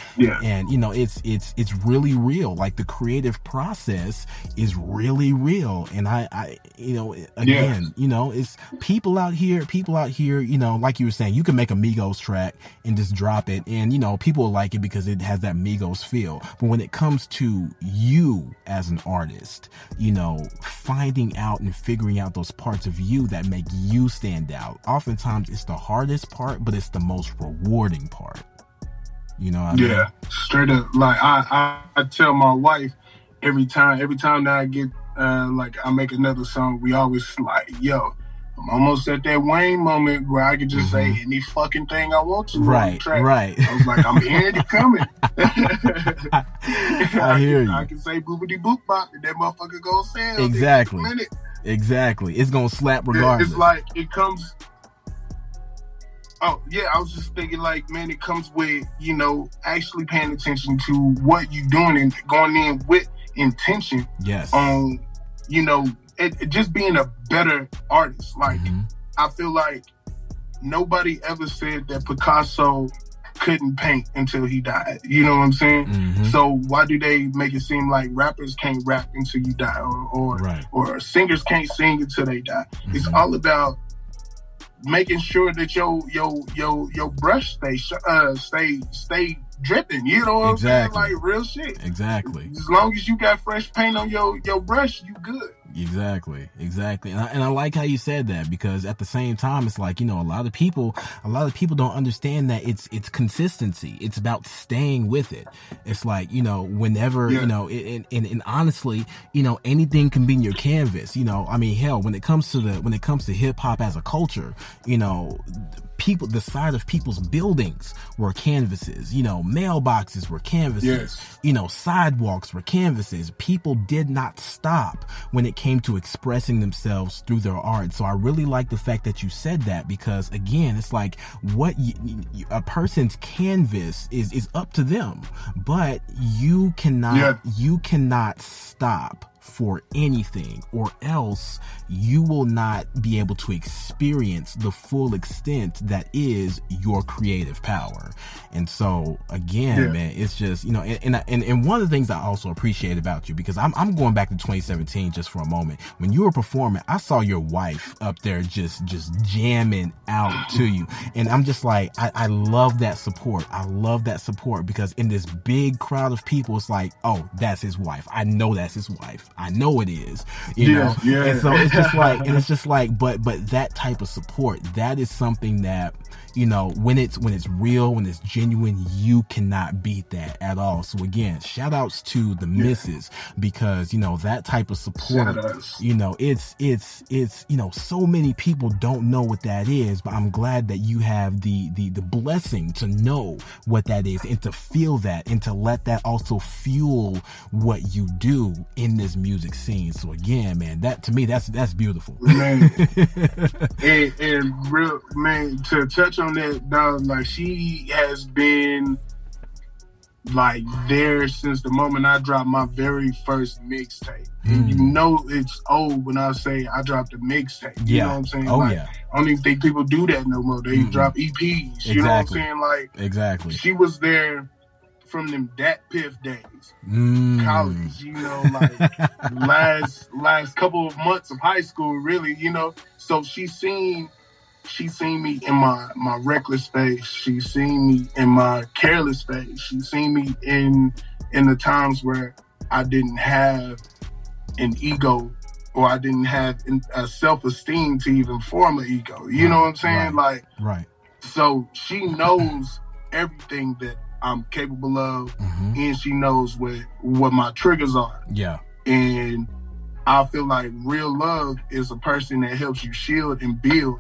And, you know, it's really real. Like, the creative process is really real. And I you know, again, you know, it's people out here, you know, like you were saying, you can make a Migos track and just drop it, and, you know, people will like it because it has that Migos feel. But when it comes to you as an artist, you know, finding out and figuring out those parts of you that make you stand out, oftentimes it's the hardest part, but it's the most rewarding part. You know what I mean? Straight up. Like, I tell my wife every time that I get like I make another song, we always like, yo, I'm almost at that Wayne moment where I can just say any fucking thing I want to on the track. Right. I was like, I'm hearing it coming. I hear you. I can say boopity boop bop, and that motherfucker gonna sell. Exactly. It's gonna slap regardless. It's like, it comes. Oh yeah, I was just thinking, like, man, it comes with, you know, actually paying attention to what you're doing and going in with intention. On, you know, it just being a better artist. Like, I feel like nobody ever said that Picasso couldn't paint until he died. You know what I'm saying? So why do they make it seem like rappers can't rap until you die, or singers can't sing until they die? It's all about making sure that your brush stay dripping. You know what I'm saying? Like, real shit. Exactly. As long as you got fresh paint on your brush, you good. Exactly. And I like how you said that, because at the same time, it's like, you know, a lot of people don't understand that it's consistency. It's about staying with it. It's like, you know, whenever, you know, and honestly, you know, anything can be in your canvas. You know, I mean, hell, when it comes to hip hop as a culture, you know, the side of people's buildings were canvases, you know, mailboxes were canvases, you know, sidewalks were canvases. People did not stop when it came to expressing themselves through their art. So I really like the fact that you said that, because again, it's like, what a person's canvas is up to them, but you cannot stop for anything, or else you will not be able to experience the full extent that is your creative power. And so again, man, it's just, you know, and one of the things I also appreciate about you, because I'm going back to 2017 just for a moment. When you were performing, I saw your wife up there just jamming out to you, and I'm just like, I love that support. I love that support, because in this big crowd of people, it's like, oh, that's his wife. I know that's his wife. I know it is, you know? Yeah. And so it's just like, but that type of support, that is something that, you know, when it's real, when it's genuine, you cannot beat that at all. So again, shout outs to the misses, because, you know, that type of support, you know, it's, you know, so many people don't know what that is, but I'm glad that you have the blessing to know what that is and to feel that and to let that also fuel what you do in this music scene. So again, man, that to me, that's beautiful. Man. and real, man, to touch on that, dog, like, she has been like there since the moment I dropped my very first mixtape. And you know it's old when I say I dropped a mixtape. You know what I'm saying? Oh, like, yeah. I don't even think people do that no more. They drop EPs. You know what I'm saying? Like, exactly. She was there from them Dat Piff days. College, you know, like last couple of months of high school, really, you know. So she seen me in my reckless phase. She seen me in my careless phase. She seen me in the times where I didn't have an ego, or I didn't have a self-esteem to even form an ego. You know what I'm saying? Right. So she knows everything that I'm capable of, and she knows what my triggers are. Yeah. And I feel like real love is a person that helps you shield and build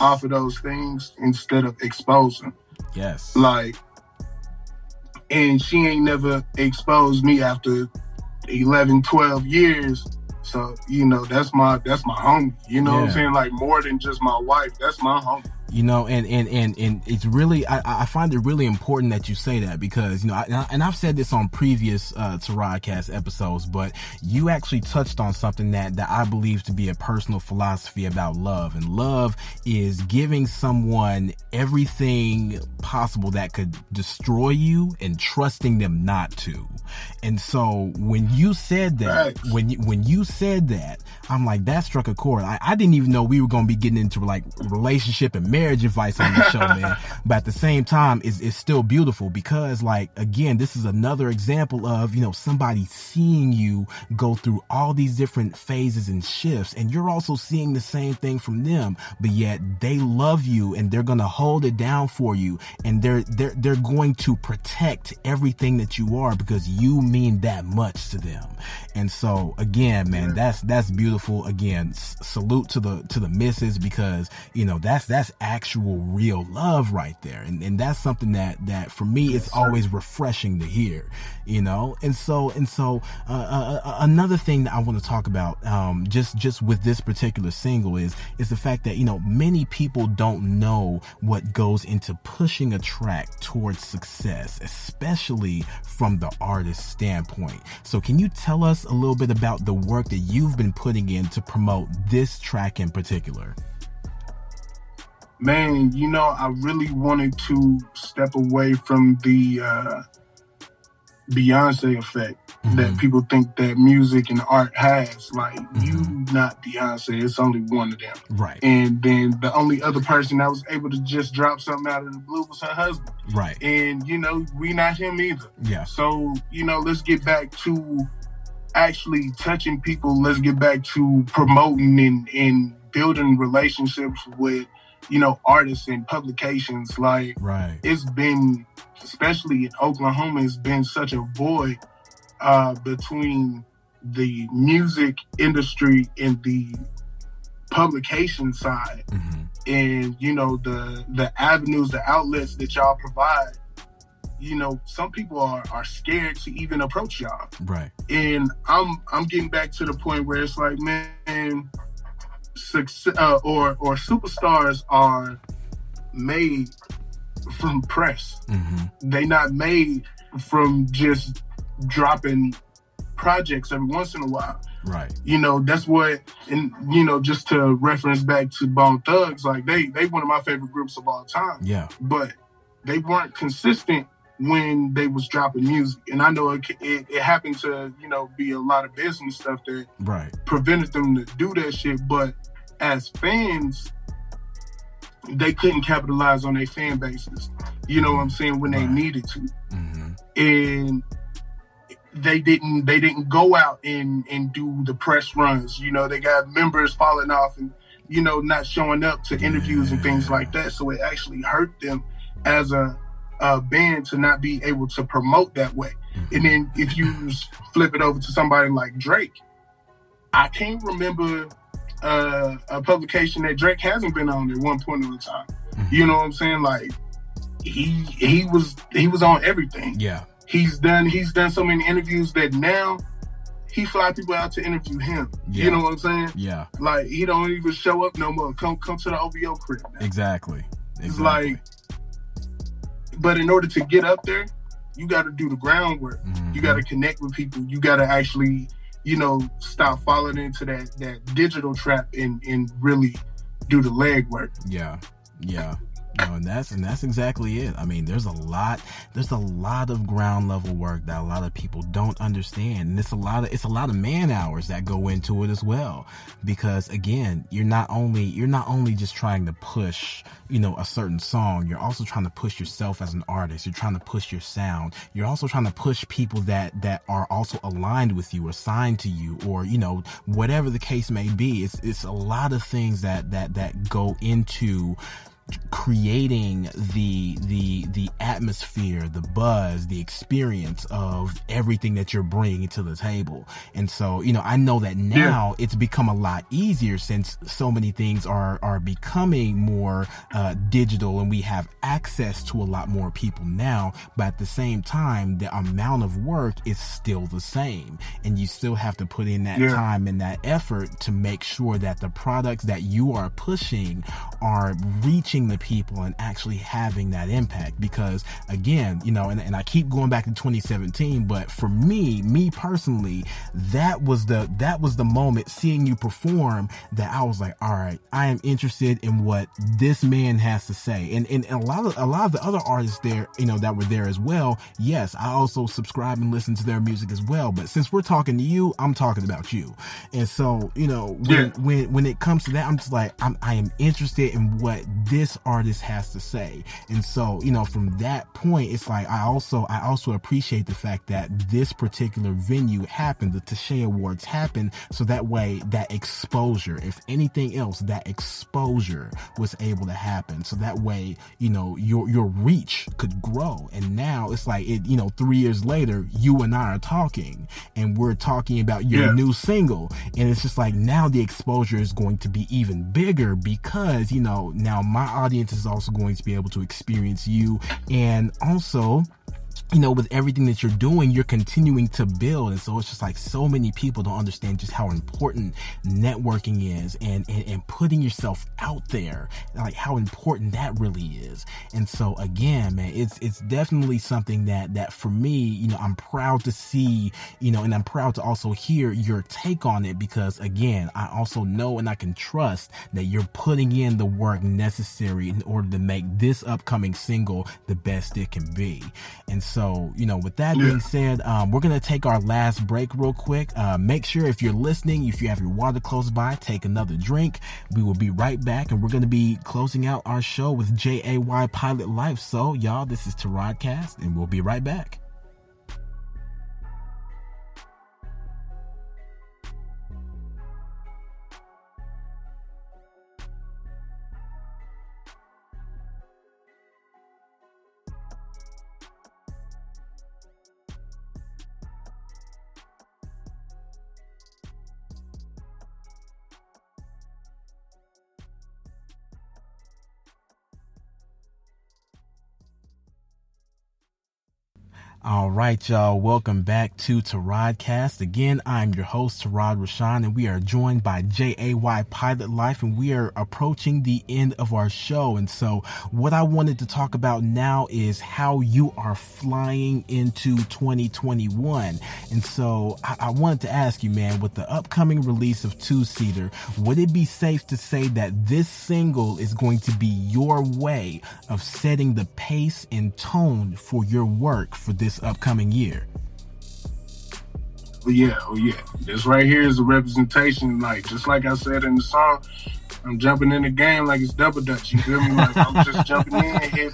off of those things instead of exposing. Yes. Like, and she ain't never exposed me after 11, 12 years. So, you know, that's my homie. You know what I'm saying? Like, more than just my wife, that's my homie. You know, and it's really, I find it really important that you say that, because, you know, and I've said this on previous Taradcast episodes, but you actually touched on something that I believe to be a personal philosophy about love. And love is giving someone everything possible that could destroy you and trusting them not to. And so when you said that, when you said that, I'm like, that struck a chord. I didn't even know we were going to be getting into like relationship and marriage advice on the show, man. But at the same time, it's still beautiful, because, like, again, this is another example of, you know, somebody seeing you go through all these different phases and shifts, and you're also seeing the same thing from them, but yet they love you and they're going to hold it down for you, and they're going to protect everything that you are, because you mean that much to them. And so again, man, that's beautiful. Again, salute to the misses, because, you know, that's actual real love right there. And that's something that for me, it's always refreshing to hear, you know? And so another thing that I want to talk about, just with this particular single is the fact that, you know, many people don't know what goes into pushing a track towards success, especially from the artist's standpoint. So can you tell us a little bit about the work that you've been putting in to promote this track in particular? Man, you know, I really wanted to step away from the Beyonce effect that people think that music and art has. Like, you not Beyonce, it's only one of them. Right. And then the only other person that was able to just drop something out of the blue was her husband. Right. And, you know, we not him either. Yeah. So, you know, let's get back to actually touching people. Let's get back to promoting and building relationships with, you know, artists and publications. Like, it's been, especially in Oklahoma, it's been such a void between the music industry and the publication side. And, you know, the avenues, the outlets that y'all provide. You know, some people are scared to even approach y'all. Right. And I'm getting back to the point where it's like, man, success or superstars are made from press. They not made from just dropping projects every once in a while. Right. You know, that's what, and, you know, just to reference back to Bone Thugs, like, they one of my favorite groups of all time. Yeah. But they weren't consistent when they was dropping music. And I know it happened to, you know, be a lot of business stuff that prevented them to do that shit. But as fans, they couldn't capitalize on their fan bases. You know what I'm saying? When they needed to. And they didn't go out and do the press runs. You know, they got members falling off and, you know, not showing up to interviews and things like that. So it actually hurt them as a band to not be able to promote that way. And then if you flip it over to somebody like Drake, I can't remember a publication that Drake hasn't been on at one point in time. You know what I'm saying? Like he was on everything. Yeah. He's done so many interviews that now he fly people out to interview him. Yeah. You know what I'm saying? Yeah. Like he don't even show up no more. Come to the OVO crib now. Exactly. It's like, but in order to get up there, you got to do the groundwork. You got to connect with people. You got to actually, you know, stop falling into that digital trap and really do the legwork. Yeah. Yeah. No, and that's exactly it. I mean, there's a lot of ground level work that a lot of people don't understand, and it's a lot of man hours that go into it as well. Because again, you're not only just trying to push, you know, a certain song, you're also trying to push yourself as an artist. You're trying to push your sound. You're also trying to push people that are also aligned with you or signed to you, or, you know, whatever the case may be. It's a lot of things that go into creating the atmosphere, the buzz, the experience of everything that you're bringing to the table. And so, you know, I know that now it's become a lot easier since so many things are becoming more digital, and we have access to a lot more people now. But at the same time, the amount of work is still the same, and you still have to put in that time and that effort to make sure that the products that you are pushing are reaching the people and actually having that impact. Because again, you know, and I keep going back to 2017, but for me personally, that was the moment, seeing you perform, that I was like, all right, I am interested in what this man has to say. And a lot of the other artists there, you know, that were there as well, yes, I also subscribe and listen to their music as well. But since we're talking to you, I'm talking about you. And so, you know, when it comes to that, I'm just like, I am interested in what this artist has to say. And so, you know, from that point, it's like I also appreciate the fact that this particular venue happened, the J.A.Y Awards happened, so that way that exposure, if anything else, that exposure was able to happen. So that way, you know, your reach could grow. And now it's like, it, you know, 3 years later, you and I are talking, and we're talking about your new single, and it's just like, now the exposure is going to be even bigger, because, you know, now my audience is also going to be able to experience you. And also, you know, with everything that you're doing, you're continuing to build. And so it's just like, so many people don't understand just how important networking is, and putting yourself out there, like how important that really is. And so again, man, it's definitely something that for me, you know, I'm proud to see, you know, and I'm proud to also hear your take on it, because again, I also know and I can trust that you're putting in the work necessary in order to make this upcoming single the best it can be. And so, you know, with that being said, we're going to take our last break real quick. Make sure, if you're listening, if you have your water close by, take another drink. We will be right back, and we're going to be closing out our show with J.A.Y Pilot Life. So, y'all, this is Taradcast, and we'll be right back. All right, y'all. Welcome back to Taradcast. Again, I'm your host, Tarad Rashan, and we are joined by J.A.Y Pilot Life, and we are approaching the end of our show. And so what I wanted to talk about now is how you are flying into 2021. And so I wanted to ask you, man, with the upcoming release of Two Seater, would it be safe to say that this single is going to be your way of setting the pace and tone for your work for this upcoming year? Oh yeah. This right here is a representation. Like, just like I said in the song, I'm jumping in the game like it's double dutch. You feel me? Like, I'm just jumping in.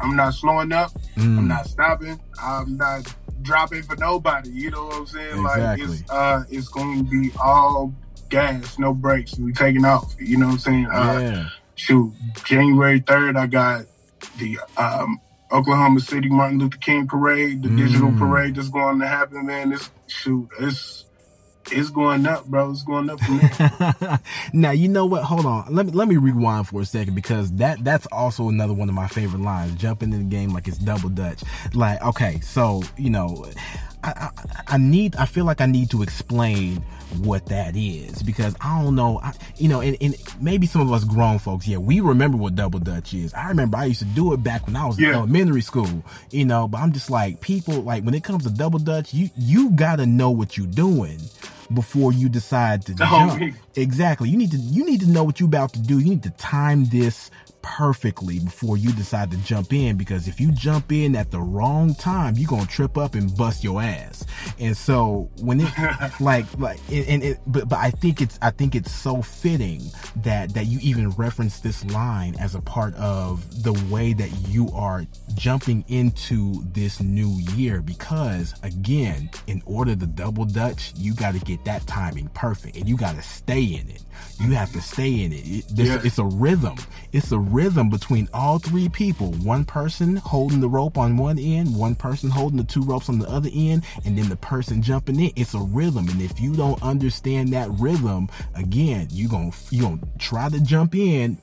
I'm not slowing up. I'm not stopping. I'm not dropping for nobody. You know what I'm saying? Exactly. Like it's going to be all gas, no brakes. We taking off. You know what I'm saying? Shoot, January 3rd, I got the Oklahoma City Martin Luther King parade, the digital parade that's going to happen, man. It's going up, bro. It's going up for me. Now, you know what? Hold on. Let me rewind for a second, because that's also another one of my favorite lines. Jumping in the game like it's double dutch. Like, okay, so, you know, I feel like I need to explain what that is, because I don't know, you know, and maybe some of us grown folks, yeah, we remember what double dutch is. I remember I used to do it back when I was in elementary school, you know, but I'm just like, people, like, when it comes to double dutch, you gotta know what you're doing before you decide to jump. Exactly. You need to know what you're about to do. You need to time this perfectly before you decide to jump in, because if you jump in at the wrong time, you're gonna trip up and bust your ass. And so when it but I think it's so fitting that you even reference this line as a part of the way that you are jumping into this new year, because again, in order to double dutch, you got to get that timing perfect, and you got to stay in it. You have to stay in it. It's a rhythm. It's a rhythm between all three people. One person holding the rope on one end, one person holding the two ropes on the other end, and then the person jumping in. It's a rhythm. And if you don't understand that rhythm, again, you gonna try to jump in,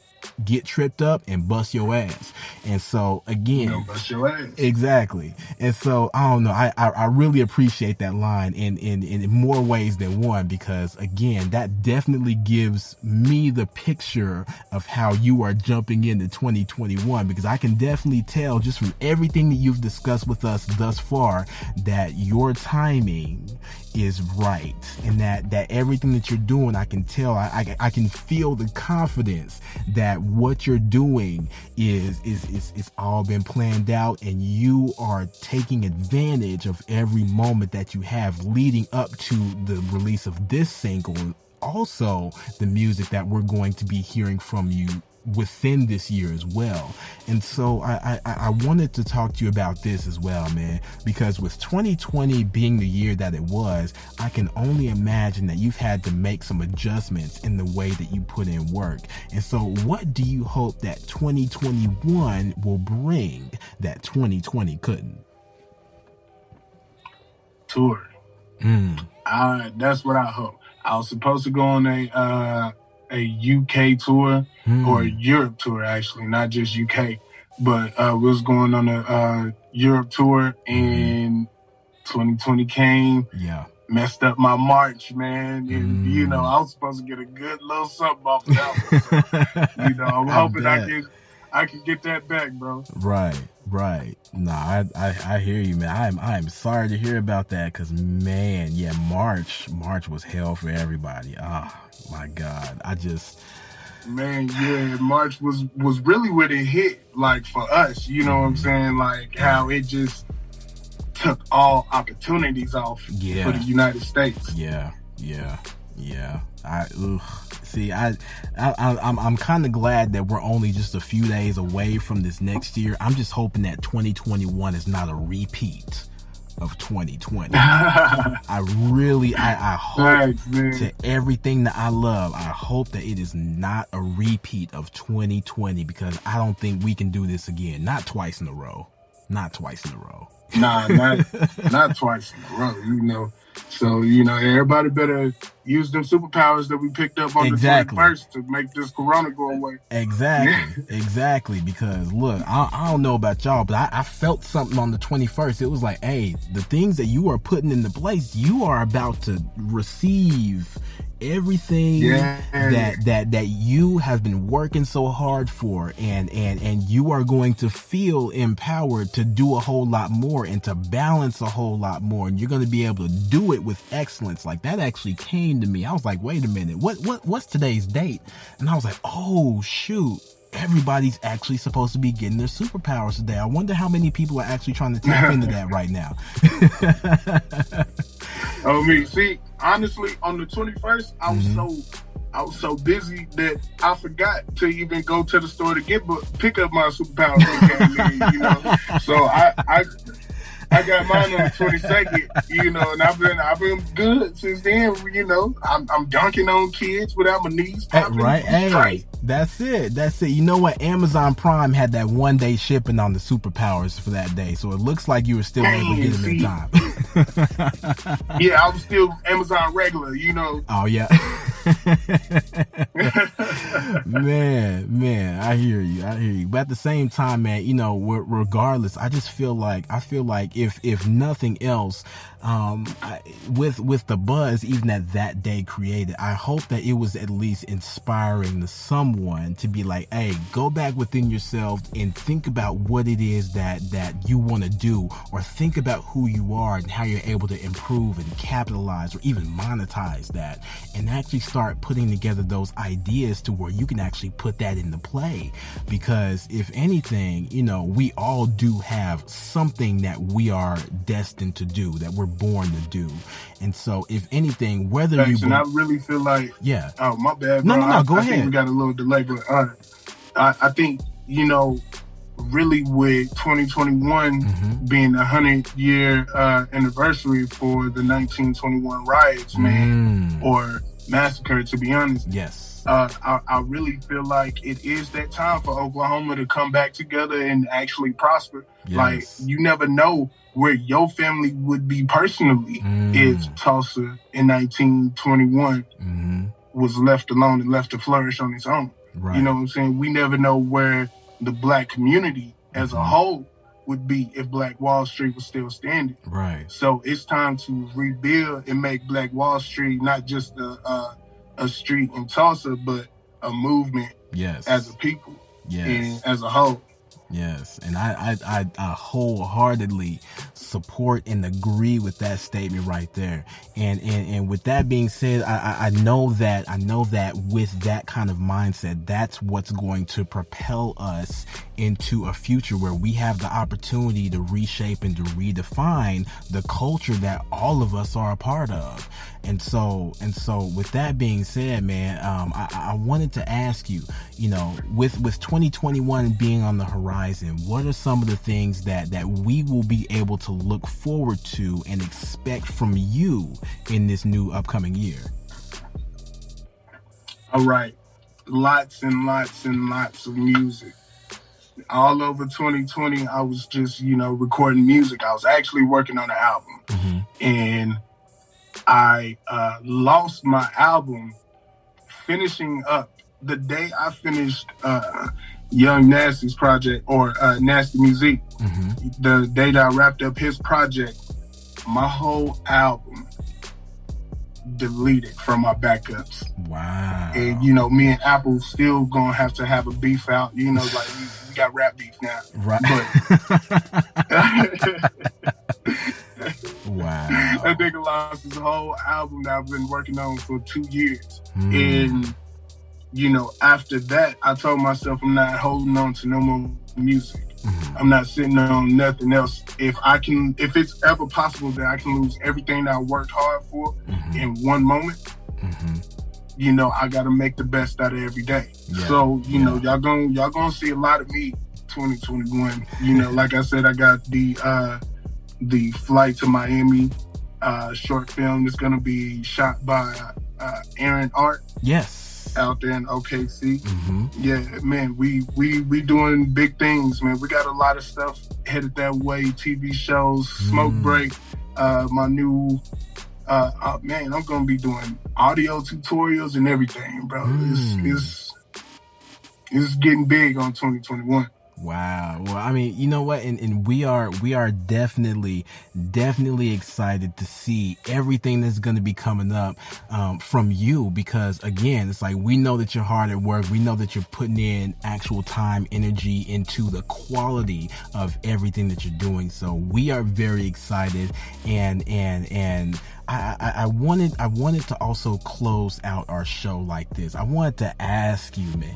get tripped up, and bust your ass. And so again, bust your ass. Exactly. And so I don't know, I really appreciate that line in more ways than one, because again, that definitely gives me the picture of how you are jumping into 2021, because I can definitely tell just from everything that you've discussed with us thus far that your timing is right, and that everything that you're doing, I can tell, I can feel the confidence that what you're doing is all been planned out, and you are taking advantage of every moment that you have leading up to the release of this single, and also the music that we're going to be hearing from you within this year as well. And so I wanted to talk to you about this as well, man, because with 2020 being the year that it was, I can only imagine that you've had to make some adjustments in the way that you put in work. And so what do you hope that 2021 will bring that 2020 couldn't? Tour. That's what I hope. I was supposed to go on a UK tour, or a Europe tour, actually, not just UK, but we was going on a Europe tour, and 2020 came, messed up my March, man, and you know, I was supposed to get a good little something off of that one. So, you know, I'm hoping I can get that back, bro. Right. Nah, I hear you, man. I'm sorry to hear about that, because man, yeah, March was hell for everybody. Oh my God, March was really when it hit, like, for us, you know what I'm saying, like how it just took all opportunities off for the United States. Yeah. I'm kind of glad that we're only just a few days away from this next year. I'm just hoping that 2021 is not a repeat of 2020. I hope, to everything that I love, I hope that it is not a repeat of 2020, because I don't think we can do this again. Not twice in a row. Nah, not twice in a row, you know. So, you know, everybody better use them superpowers that we picked up on the 21st to make this corona go away. Exactly. Because, look, I don't know about y'all, but I felt something on the 21st. It was like, hey, the things that you are putting into place, you are about to receive everything that you have been working so hard for, and you are going to feel empowered to do a whole lot more and to balance a whole lot more, and you're going to be able to do it with excellence. Like, that actually came to me. I was like, wait a minute, what's today's date? And I was like, oh shoot, everybody's actually supposed to be getting their superpowers today. I wonder how many people are actually trying to tap into that right now. See, honestly, on the 21st, I was I was so busy that I forgot to even go to the store to pick up my superpowers So I got mine on the 22nd, and I've been good since then. I'm dunking on kids without my knees popping. Right? Hey, that's it. You know what? Amazon Prime had that 1 day shipping on the superpowers for that day, so it looks like you were still able to get them in time. Yeah, I was still Amazon regular. Oh yeah. man, I hear you. But at the same time, man, regardless, I feel like if nothing else, with the buzz even that day created, I hope that it was at least inspiring to someone to be like, hey, go back within yourself and think about what it is that you want to do, or think about who you are and how you're able to improve and capitalize or even monetize that, and actually start putting together those ideas to where you can actually put that into play. Because if anything, we all do have something that we are destined to do, that we're born to do. And so if anything, whether Thanks, and I really feel like, yeah. Oh, my bad, bro. No, go ahead. I think we got a little delay, but I think, really with 2021 being the 100-year anniversary for the 1921 riots, man, or massacre, to be honest. Yes. I really feel like it is that time for Oklahoma to come back together and actually prosper. Yes. Like, you never know where your family would be personally if Tulsa in 1921 was left alone and left to flourish on its own. Right. You know what I'm saying? We never know where the black community as a whole would be if Black Wall Street was still standing. Right. So it's time to rebuild and make Black Wall Street not just a street in Tulsa, but a movement. Yes. As a people. Yes. And as a whole. Yes, and I wholeheartedly support and agree with that statement right there. And with that being said, I know that with that kind of mindset, that's what's going to propel us into a future where we have the opportunity to reshape and to redefine the culture that all of us are a part of. And so with that being said, man, I wanted to ask you, with 2021 being on the horizon, what are some of the things that we will be able to look forward to and expect from you in this new upcoming year? All right. Lots and lots and lots of music. All over 2020, I was just, recording music. I was actually working on an album. And I lost my album finishing up the day I finished Young Nasty's project, or Nasty Music. The day that I wrapped up his project, my whole album deleted from my backups. Wow. And me and Apple still gonna have to have a beef out. We got rap beef now. Right. But wow. That nigga lost his whole album that I've been working on for 2 years. And after that, I told myself I'm not holding on to no more music. I'm not sitting on nothing else. If it's ever possible that I can lose everything that I worked hard for in one moment, I gotta make the best out of every day. Yeah. So, y'all gonna see a lot of me 2021. Like I said, I got the Flight to Miami short film is gonna be shot by Aaron Art. Yes. Out there in OKC. Yeah, man, we doing big things, man. We got a lot of stuff headed that way. TV shows, Smoke Break, my new man, I'm gonna be doing audio tutorials and everything, bro. It's getting big on 2021. Wow. Well, I mean, you know what? And we are definitely excited to see everything that's going to be coming up from you, because again, it's like, we know that you're hard at work. We know that you're putting in actual time, energy into the quality of everything that you're doing. So we are very excited, and I wanted to also close out our show like this. I wanted to ask you, man,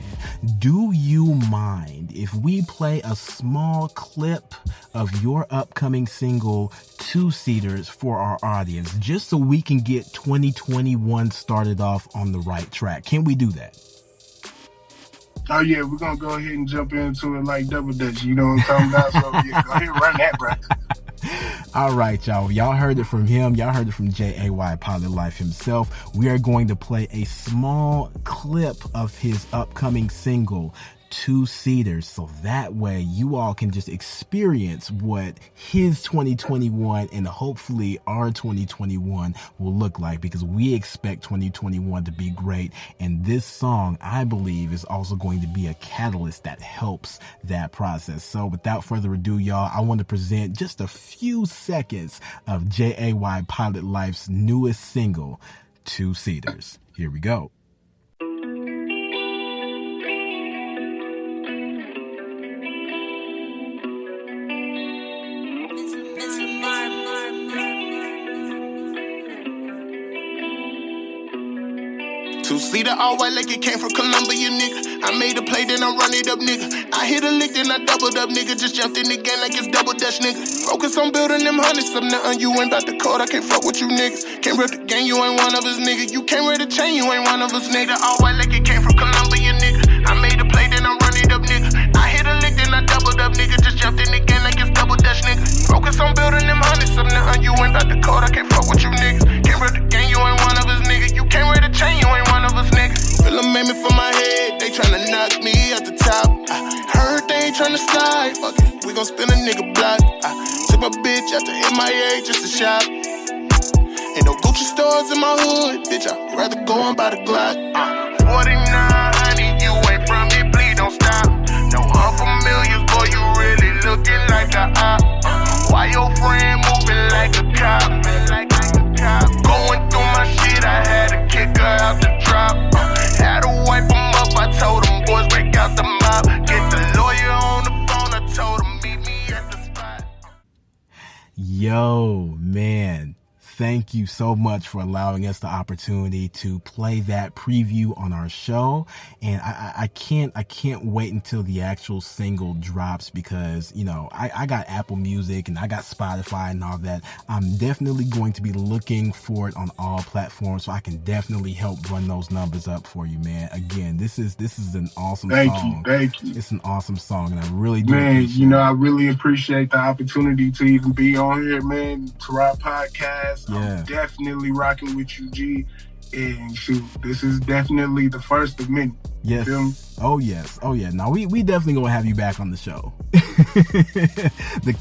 do you mind if we play a small clip of your upcoming single two-seaters for our audience, just so we can get 2021 started off on the right track. Can we do that? Oh, yeah, we're going to go ahead and jump into it like double dutch. You know what I'm talking about? So, yeah, go ahead and run that, bro. All right, y'all. Y'all heard it from him. Y'all heard it from J.A.Y. Pilotlife himself. We are going to play a small clip of his upcoming single, Two-Seaters, so that way you all can just experience what his 2021 and hopefully our 2021 will look like, because we expect 2021 to be great, and this song, I believe, is also going to be a catalyst that helps that process. So without further ado, y'all, I want to present just a few seconds of J.A.Y. Pilotlife's newest single, Two-Seaters. Here we go. Two-seater, all white like it came from Columbia, nigga. I made a play, then I run it up, nigga. I hit a lick, then I doubled up, nigga. Just jumped in the game like it's double dutch, nigga. Focus on building them hundreds up, nothing. You ain't about the code, I can't fuck with you niggas. Can't rip the game, you ain't one of us, nigga. You can't wear the chain, you ain't one of us, nigga. All white like it came from Columbia, nigga. I made a play, then I run it up, nigga. I hit a lick, then I doubled up, nigga. Just jumped in the game like it's double dutch, nigga. Focus on building them hundreds up, nothing. You ain't about the code, I can't fuck with you niggas. Can't rip the game, you ain't one of us, nigga. You can't wear the chain, you ain't one of us, nigga. Feel them aiming for my head, they tryna knock me at the top. I heard they ain't tryna slide, fuck it, we gon' spin a nigga block. I took my bitch out to MIA just to shop. Ain't no Gucci stores in my hood, bitch, I'd rather go and buy the Glock. 49, honey, you ain't from me, please don't stop. No unfamiliars, boy, you really looking like a op. Why your friend moving like a cop? Going through my shit, I had to kick her out the drop. Had to wipe them up, I told them boys break out the mop. Get the lawyer on the phone, I told him meet me at the spot. Yo, man. Thank you so much for allowing us the opportunity to play that preview on our show. And I can't wait until the actual single drops, because, you know, I got Apple Music and I got Spotify and all that. I'm definitely going to be looking for it on all platforms, so I can definitely help run those numbers up for you, man. Again, this is an awesome song. Thank you. It's an awesome song, and I really do. Man, you know, I really appreciate the opportunity to even be on here, man. Tarot Podcast. Yeah. I'm definitely rocking with you, G. And shoot, this is definitely the first of many. Yes. Oh yes. Oh yeah. Now we definitely gonna have you back on the show. The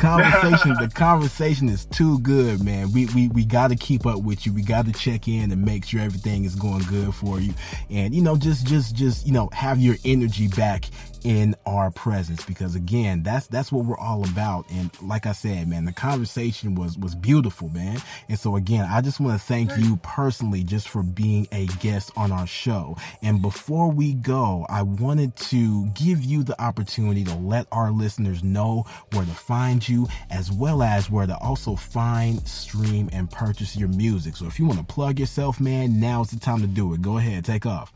conversation is too good, man. We got to keep up with you. We got to check in and make sure everything is going good for you. And, you know, just you know, have your energy back in our presence, because again, that's what we're all about. And like I said, man, the conversation was beautiful, man. And so again, I just want to thank you personally just for being a guest on our show. And before we go, I wanted to give you the opportunity to let our listeners know where to find you, as well as where to also find, stream, and purchase your music. So if you want to plug yourself, man, now's the time to do it. Go ahead, take off.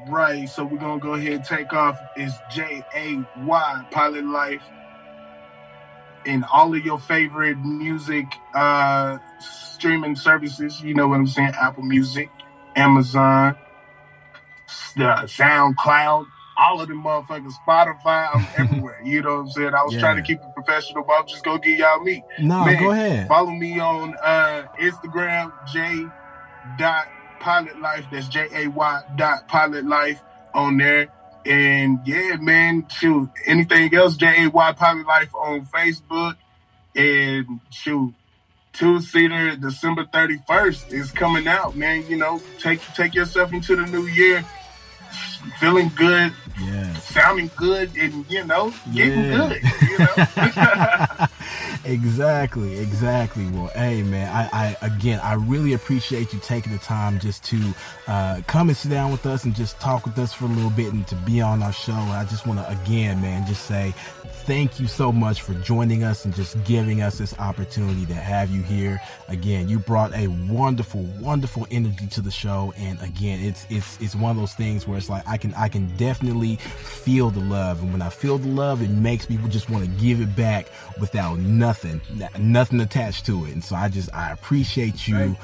Right, so we're gonna go ahead and take off. It's J.A.Y. Pilotlife in all of your favorite music streaming services. You know what I'm saying? Apple Music, Amazon, SoundCloud, all of them motherfuckers, Spotify. I'm everywhere. You know what I'm saying? I was trying to keep it professional, but I'm just gonna give y'all me. No, man, go ahead. Follow me on Instagram, J.Pilotlife. That's J.A.Y.Pilotlife on there. And yeah, man, shoot, anything else, J.A.Y. Pilotlife on Facebook. And shoot, Two-Seater, December 31st is coming out, man. You know, take yourself into the new year feeling good, sounding good, and, you know, getting good, you know? Exactly. Well, hey, man, I really appreciate you taking the time just to come and sit down with us and just talk with us for a little bit and to be on our show. I just want to, again, man, just say thank you so much for joining us and just giving us this opportunity to have you here. Again, you brought a wonderful, wonderful energy to the show. And again, it's one of those things where it's like, I can definitely feel the love. And when I feel the love, it makes me just want to give it back without nothing attached to it. And so I appreciate you,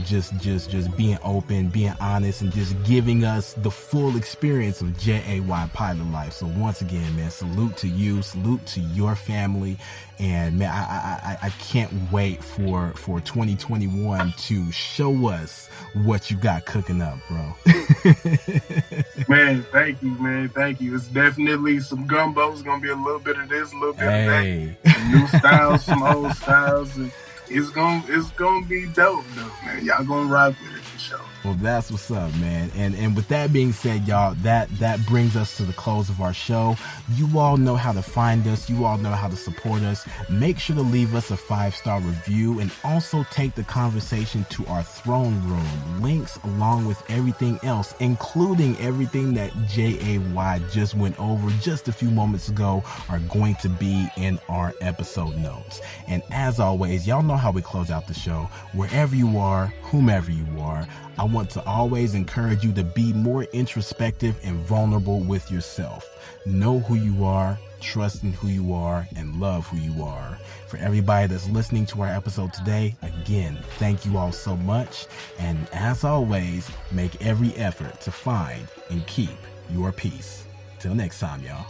just being open, being honest, and just giving us the full experience of J.A.Y. Pilot Life. So once again, man, salute to you, salute to your family. And man, I can't wait for 2021 to show us what you got cooking up, bro. Man, thank you, man. Thank you. It's definitely some gumbo. It's going to be a little bit of this, a little bit of that. Some new styles, some old styles. And it's gonna be dope, though, man. Y'all going to rock with it for sure. Well, that's what's up, man. And with that being said, y'all, that brings us to the close of our show. You all know how to find us. You all know how to support us. Make sure to leave us a 5-star review and also take the conversation to our throne room. Links along with everything else, including everything that J.A.Y. just went over just a few moments ago, are going to be in our episode notes. And as always, y'all know how we close out the show. Wherever you are, whomever you are, I want to always encourage you to be more introspective and vulnerable with yourself. Know who you are, trust in who you are, and love who you are. For everybody that's listening to our episode today, again, thank you all so much. And as always, make every effort to find and keep your peace. Till next time, y'all.